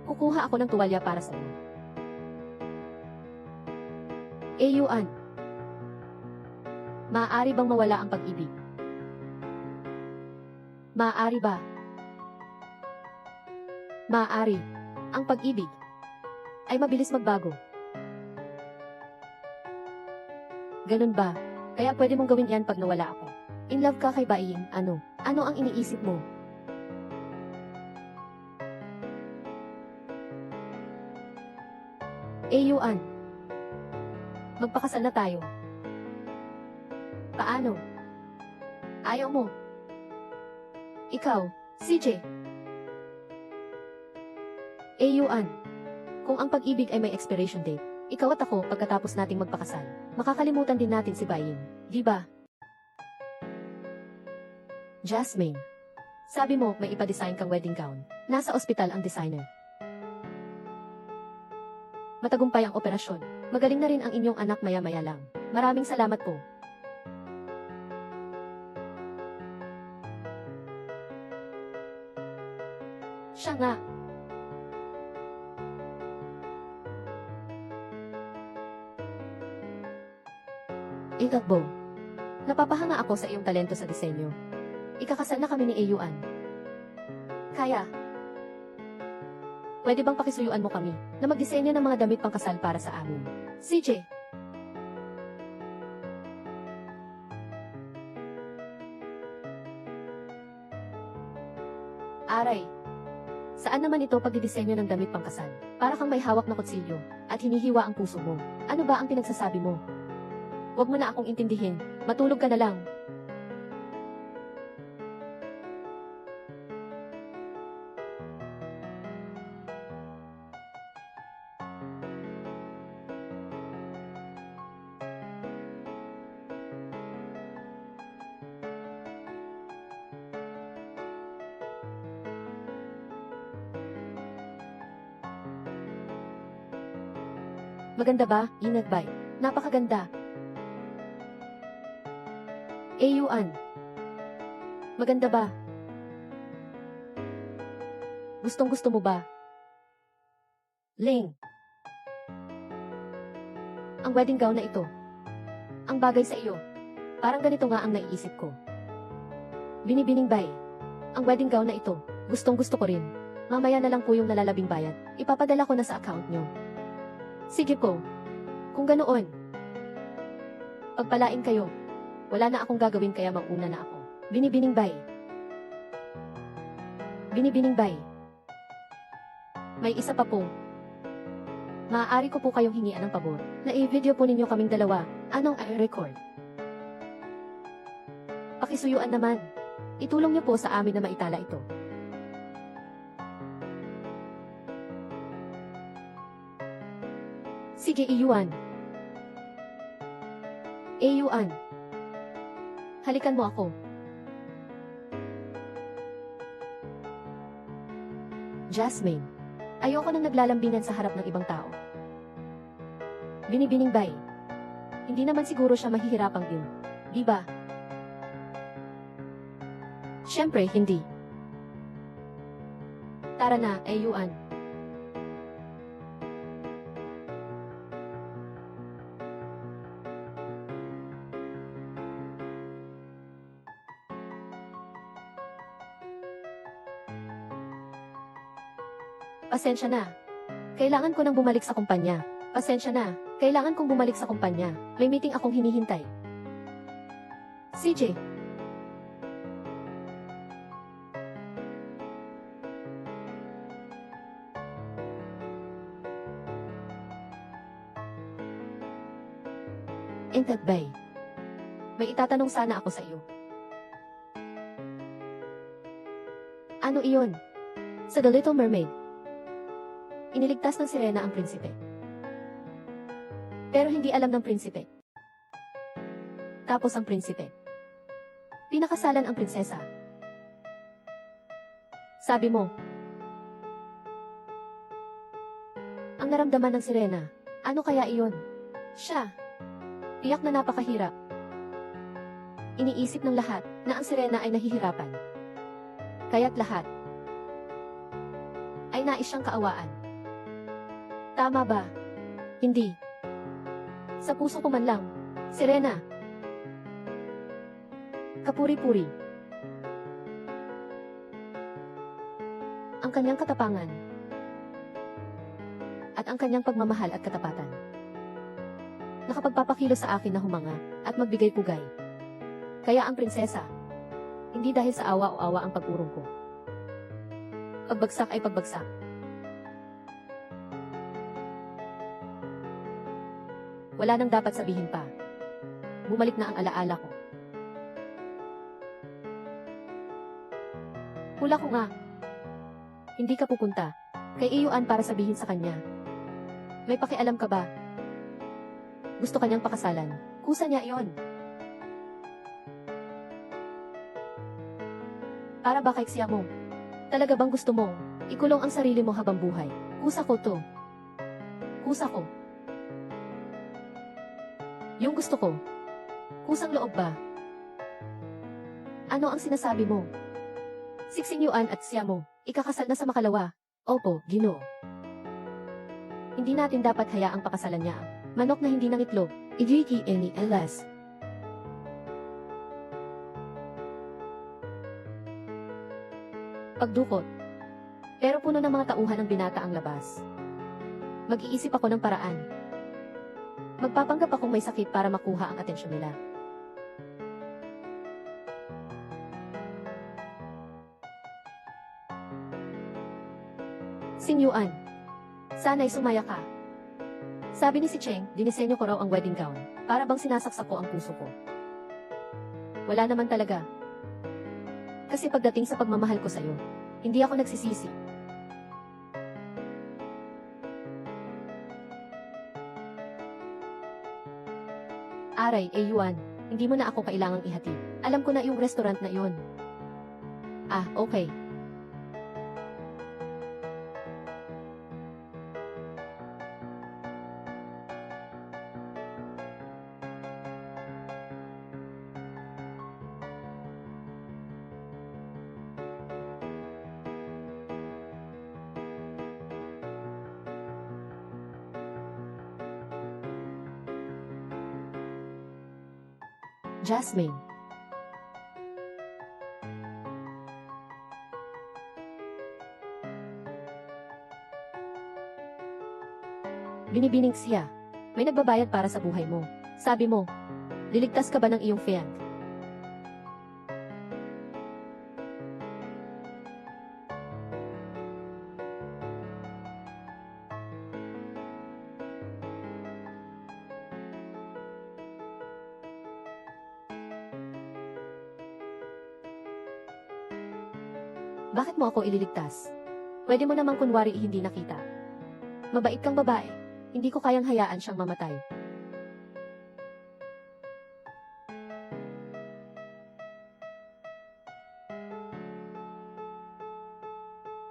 Kukuha ako ng tuwalya para sa'yo. Yuan, maaari bang mawala ang pag-ibig? Maaari ba? Maaari. Ang pag-ibig ay mabilis magbago. Ganun ba? Kaya pwede mong gawin yan pag nawala ako. In love ka kay Baiying, ano? Ano ang iniisip mo? Yuan, magpakasal na tayo. Paano? Ayaw mo? Ikaw, CJ. Yuan, kung ang pag-ibig ay may expiration date, ikaw at ako pagkatapos nating magpakasal, makakalimutan din natin si Baiying, di ba? Jasmine, sabi mo may ipa-design kang wedding gown. Nasa ospital ang designer. Matagumpay ang operasyon. Magaling na rin ang inyong anak maya-maya lang. Maraming salamat po. Siya nga. Itakbo. Napapahanga ako sa iyong talento sa disenyo. Ikakasal na kami ni Yuan. Kaya, pwede bang pakisuyuan mo kami na magdisenyo ng mga damit pangkasal para sa amin? CJ. Aray. Saan naman ito pagdidisenyo ng damit pangkasal? Para kang may hawak na kutsilyo at hinihiwa ang puso mo. Ano ba ang pinagsasabi mo? Huwag mo na akong intindihin. Matulog ka na lang. Maganda ba, Inagbay? Napakaganda. Yuan. Maganda ba? Gustong-gusto mo ba? Ling. Ang wedding gown na ito. Ang bagay sa iyo. Parang ganito nga ang naiisip ko. Binibining bay. Ang wedding gown na ito. Gustong-gusto ko rin. Mamaya na lang po yung nalalabing bayad. Ipapadala ko na sa account nyo. Sige po. Kung ganoon, pagpalain kayo. Wala na akong gagawin kaya mauna na ako. Binibining bay. Binibining bay. May isa pa po. Maaari ko po kayong hingian ng pabor na i-video po ninyo kaming dalawa. Anong i-record? Pakisuyuan naman. Itulong niyo po sa amin na maitala ito. Sige, iyuan. Iyuan. Halikan mo ako. Jasmine. Ayoko nang naglalambingan sa harap ng ibang tao. Binibining bay. Hindi naman siguro siya mahihirapang din. Di ba? Siyempre, hindi. Tara na, Yuan. Pasensya na. Kailangan ko nang bumalik sa kumpanya. Pasensya na. Kailangan kong bumalik sa kumpanya. May meeting akong hinihintay. CJ. Intat Bay. May itatanong sana ako sa iyo. Ano iyon? Sa The Little Mermaid. Iniligtas ng sirena ang prinsipe. Pero hindi alam ng prinsipe. Tapos ang prinsipe. Pinakasalan ang prinsesa. Sabi mo. Ang naramdaman ng sirena. Ano kaya iyon? Siya. Tiyak na napakahirap. Iniisip ng lahat na ang sirena ay nahihirapan. Kaya't lahat ay nais siyang kaawaan. Tama ba? Hindi. Sa puso ko man lang, sirena. Kapuri-puri. Ang kanyang katapangan. At ang kanyang pagmamahal at katapatan. Nakapagpapakilos sa akin na humanga at magbigay pugay. Kaya ang prinsesa, hindi dahil sa awa o awa ang pag-urong ko. Pagbagsak ay pagbagsak. Wala nang dapat sabihin pa. Bumalik na ang alaala ko. Hula ko nga. Hindi ka pupunta kay Iyuan para sabihin sa kanya. May pakialam ka ba? Gusto kanyang pakasalan. Kusa niya iyon. Para ba kay siya mo? Talaga bang gusto mo ikulong ang sarili mo habang buhay? Kusa ko to. Kusa ko. Yung gusto ko. Kusang loob ba? Ano ang sinasabi mo? Siksing Yuan at siya mo, ikakasal na sa makalawa. Opo, Ginoo. Hindi natin dapat hayaang pakasalan niya ang manok na hindi nangitlog. Igiki any elas. Pagdukot. Pero puno ng mga tauhan ng binata ang labas. Mag-iisip ako ng paraan. Magpapanggap akong may sakit para makuha ang atensyon nila. Sinyuan. Sana'y sumaya ka. Sabi ni si Cheng, dinisenyo ko raw ang wedding gown, para bang sinasaksak ko ang puso ko. Wala naman talaga. Kasi pagdating sa pagmamahal ko sa'yo, hindi ako nagsisisi. Aray, Yuan, hindi mo na ako kailangang ihatid. Alam ko na yung restaurant na iyon. Ah, okay. Jasmine. Binibining siya. May nagbabayad para sa buhay mo. Sabi mo, liligtas ka ba ng iyong fiancé? Bakit mo ako ililigtas? Pwede mo namang kunwari hindi nakita. Mabait kang babae. Hindi ko kayang hayaan siyang mamatay.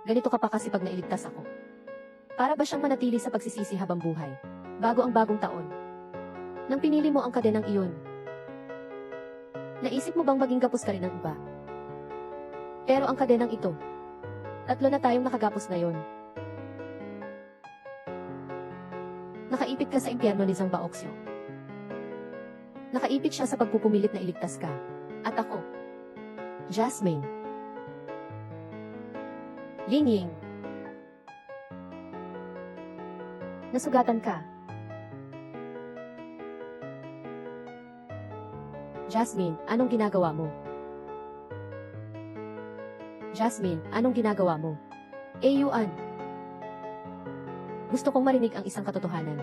Ganito ka pa kasi pag nailigtas ako. Para ba siyang manatili sa pagsisisi habang buhay? Bago ang bagong taon. Nang pinili mo ang kadenang iyon, naisip mo bang maging gapos ka rin ng iba? Pero ang kadenang ito, 3 na tayong nakagapos ngayon. Nakaipit ka sa impyerno ni Zamba Oksyo. Nakaipit siya sa pagpupumilit na iligtas ka. At ako, Jasmine. Ying Ying. Nasugatan ka. Jasmine, anong ginagawa mo? Jasmine, anong ginagawa mo? Yuan. Gusto kong marinig ang isang katotohanan.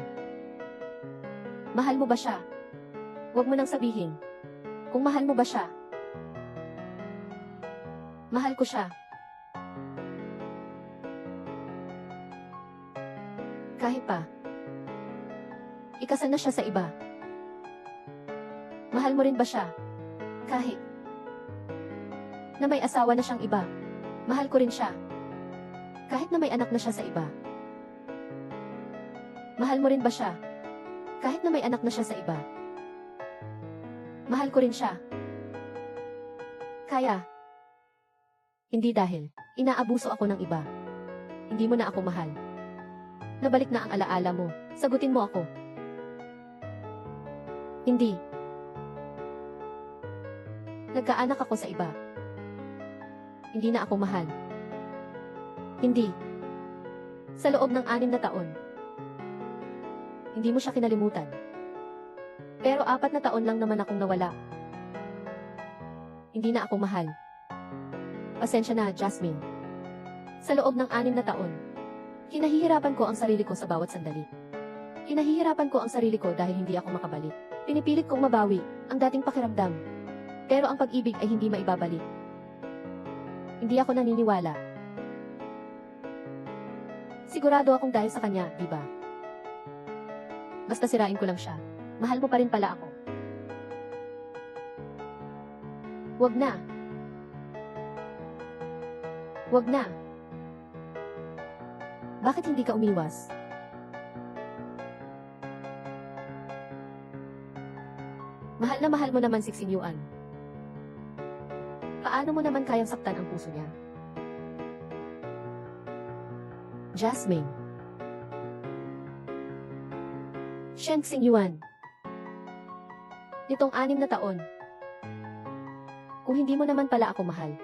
Mahal mo ba siya? Huwag mo nang sabihin. Kung mahal mo ba siya? Mahal ko siya. Kahit pa. Ikasal na siya sa iba. Mahal mo rin ba siya? Kahit na may asawa na siyang iba. Mahal ko rin siya. Kahit na may anak na siya sa iba. Mahal mo rin ba siya? Kahit na may anak na siya sa iba. Mahal ko rin siya. Kaya. Hindi dahil inaabuso ako ng iba. Hindi mo na ako mahal. Nabalik na ang alaala mo. Sagutin mo ako. Hindi. Nagkaanak ako sa iba. Hindi na ako mahal. Hindi. Sa loob ng 6 na taon. Hindi mo siya kinalimutan. Pero 4 na taon lang naman akong nawala. Hindi na ako mahal. Pasensya na, Jasmine. Sa loob ng 6 na taon, kinahihirapan ko ang sarili ko sa bawat sandali. Kinahihirapan ko ang sarili ko dahil hindi ako makabalik. Pinipilit kong mabawi ang dating pakiramdam. Pero ang pag-ibig ay hindi maibabalik. Hindi ako naniniwala. Sigurado akong dahil sa kanya, di ba? Basta sirain ko lang siya. Mahal mo pa rin pala ako. Wag na. Wag na. Bakit hindi ka umiwas? Mahal mo naman si Xing Yuan. Paano mo naman kayang saktan ang puso niya? Jasmine. Shen Xing Yuan. Nitong 6 na taon. Kung hindi mo naman pala ako mahal,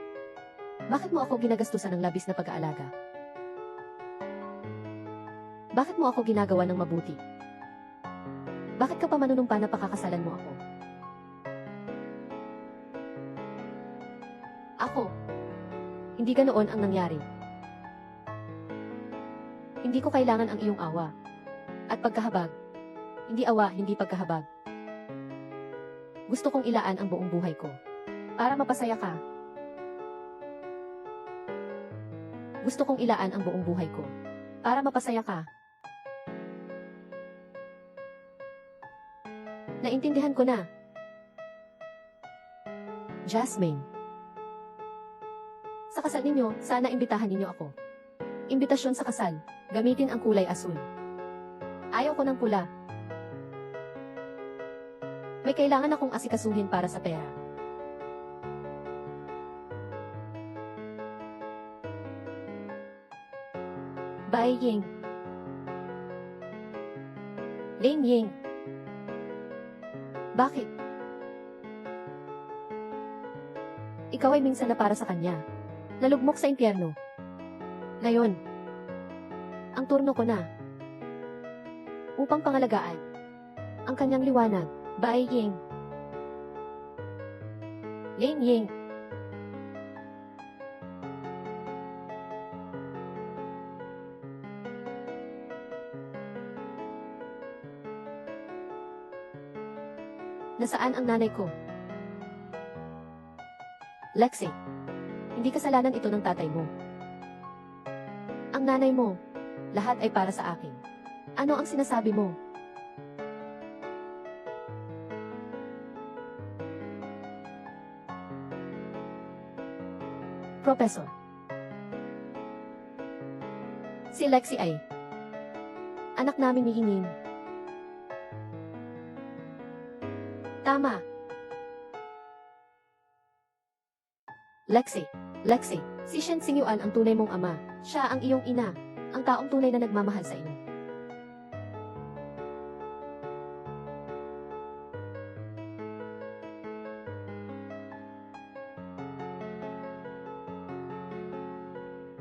bakit mo ako ginagastusan ng labis na pag-aalaga? Bakit mo ako ginagawa ng mabuti? Bakit ka pa manunumpa na pakakasalan mo ako? Ako. Hindi ganoon ang nangyari. Hindi ko kailangan ang iyong awa. At pagkahabag. Hindi awa, hindi pagkahabag. Gusto kong ilaan ang buong buhay ko. Para mapasaya ka. Gusto kong ilaan ang buong buhay ko. Para mapasaya ka. Naintindihan ko na. Jasmine. Sa kasal ninyo, sana imbitahan ninyo ako. Imbitasyon sa kasal. Gamitin ang kulay asul. Ayaw ko ng pula. May kailangan akong asikasuhin para sa pera. Bai Ying. Ling Ying. Bakit? Ikaw ay minsan na para sa kanya. Nalugmok sa impyerno. Ngayon, ang turno ko na. Upang pangalagaan ang kanyang liwanag. Bai Ying. Ling Ying. Nasaan ang nanay ko? Lexi. Hindi kasalanan ito ng tatay mo. Ang nanay mo. Lahat ay para sa akin. Ano ang sinasabi mo? Professor. Si Lexi ay anak namin ni Hingin. Tama. Lexi. Lexi, si Shen Xingyuan ang tunay mong ama. Siya ang iyong ina. Ang taong tunay na nagmamahal sa iyo.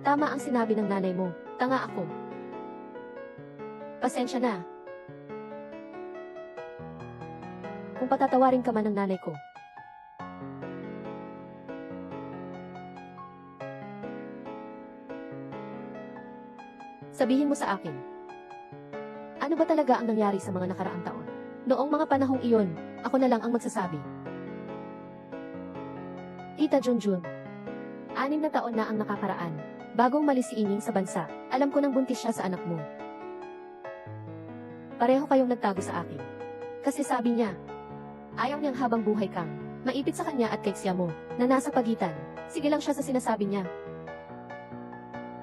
Tama ang sinabi ng nanay mo. Tanga ako. Pasensya na. Kung patatawarin ka man ng nanay ko. Sabihin mo sa akin. Ano ba talaga ang nangyari sa mga nakaraang taon? Noong mga panahong iyon, ako na lang ang magsasabi. Tita Junjun. 6 na taon na ang nakakaraan. Bagong malis si Ining sa bansa, alam ko nang buntis siya sa anak mo. Pareho kayong nagtago sa akin. Kasi sabi niya, ayaw niyang habang buhay kang maipit sa kanya at kay mo, na nasa pagitan. Sige lang siya sa sinasabi niya.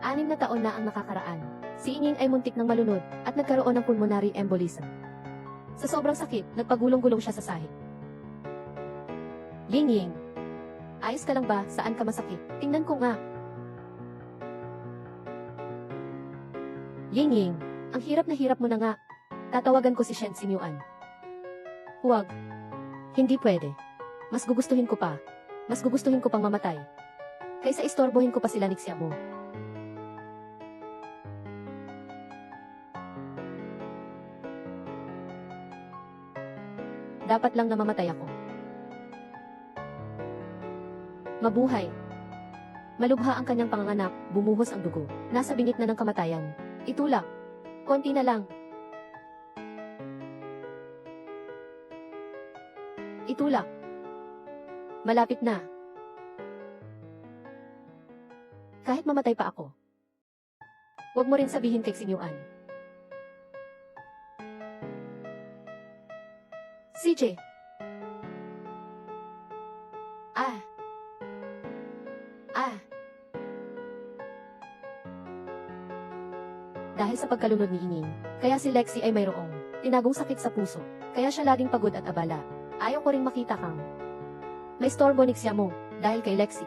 6 na taon na ang nakakaraan. Si Ining ay muntik ng malunod at nagkaroon ng pulmonary embolism. Sa sobrang sakit, nagpagulong-gulong siya sa sahig. Ling Ying, ayos ka lang ba? Saan ka masakit? Tingnan ko nga. Ling Ying, ang hirap na hirap mo na nga. Tatawagan ko si Shen Xingyuan. Huwag. Hindi pwede. Mas gugustuhin ko pa. Mas gugustuhin ko pang mamatay. Kaysa istorbohin ko pa sila ni mo. Dapat lang na mamatay ako. Mabuhay. Malubha ang kanyang panganganak, bumuhos ang dugo. Nasa bingit na ng kamatayan. Itulak. Konti na lang. Itulak. Malapit na. Kahit mamatay pa ako. Huwag mo rin sabihin kay Xingyuan. CJ. Ah. Dahil sa pagkalunod ni Ining, kaya si Lexi ay mayroong tinagong sakit sa puso. Kaya siya laging pagod at abala. Ayaw ko ring makita kang may storbo ni mo dahil kay Lexi.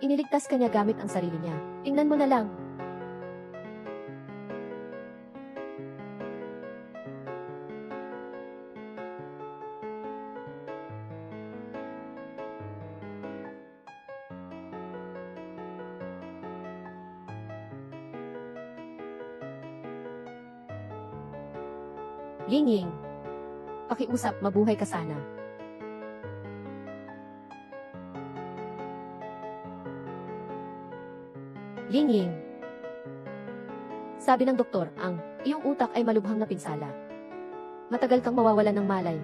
Iniligtas kanya gamit ang sarili niya. Tingnan mo na lang. Ling Ying. Pakiusap, mabuhay ka sana. Ling Ying. Sabi ng doktor, ang iyong utak ay malubhang na pinsala. Matagal kang mawawalan ng malay.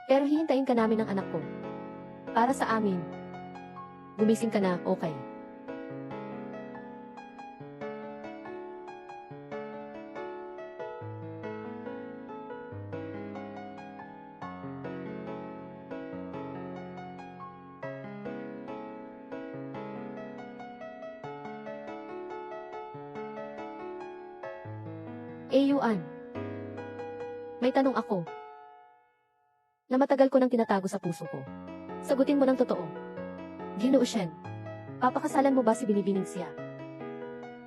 Pero hihintayin ka namin ng anak ko. Para sa amin. Gumising ka na, okay. Yuan. May tanong ako. Na matagal ko nang tinatago sa puso ko. Sagutin mo ng totoo. Ginoo Shen, papakasalan mo ba si Binibining siya?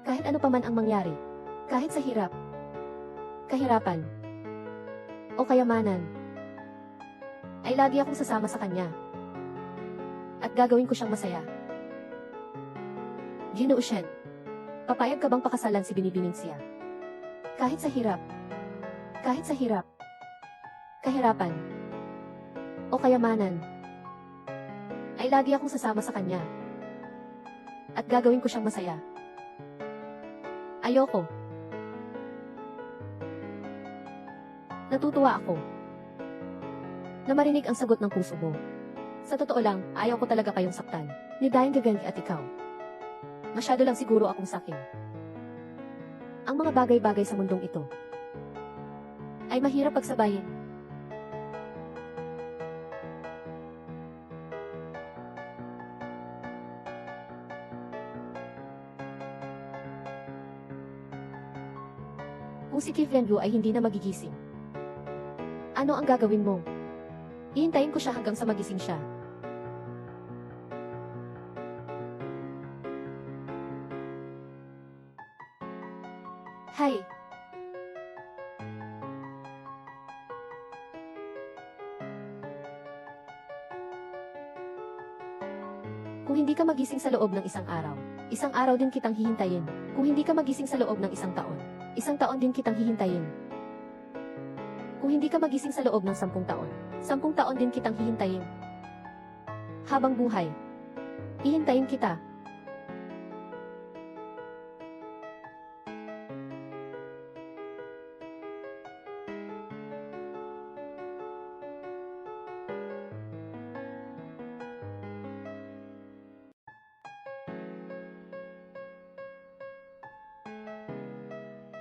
Kahit ano pa man ang mangyari. Kahit sa hirap. Kahirapan. O kayamanan. Ay lagi akong sasama sa kanya. At gagawin ko siyang masaya. Ginoo Shen, papayag ka bang pakasalan si Binibining siya? Kahit sa hirap, Kahit sa hirap, kahirapan, o kayamanan, ay lagi akong sasama sa kanya. At gagawin ko siyang masaya. Ayoko. Natutuwa ako na marinig ang sagot ng puso mo. Sa totoo lang, ayaw ko talaga kayong saktan. Ni Daing Gagangi at ikaw. Masyado lang siguro akong sakin. Ang mga bagay-bagay sa mundong ito ay mahirap pagsabayin. Kung si Kevin Blue ay hindi na magigising, ano ang gagawin mo? Hihintayin ko siya hanggang sa magising siya. Hi. Kung hindi ka magising sa loob ng isang araw din kitang hihintayin. Kung hindi ka magising sa loob ng isang taon din kitang hihintayin. Kung hindi ka magising sa loob ng 10 taon din kitang hihintayin. Habang buhay, hihintayin kita.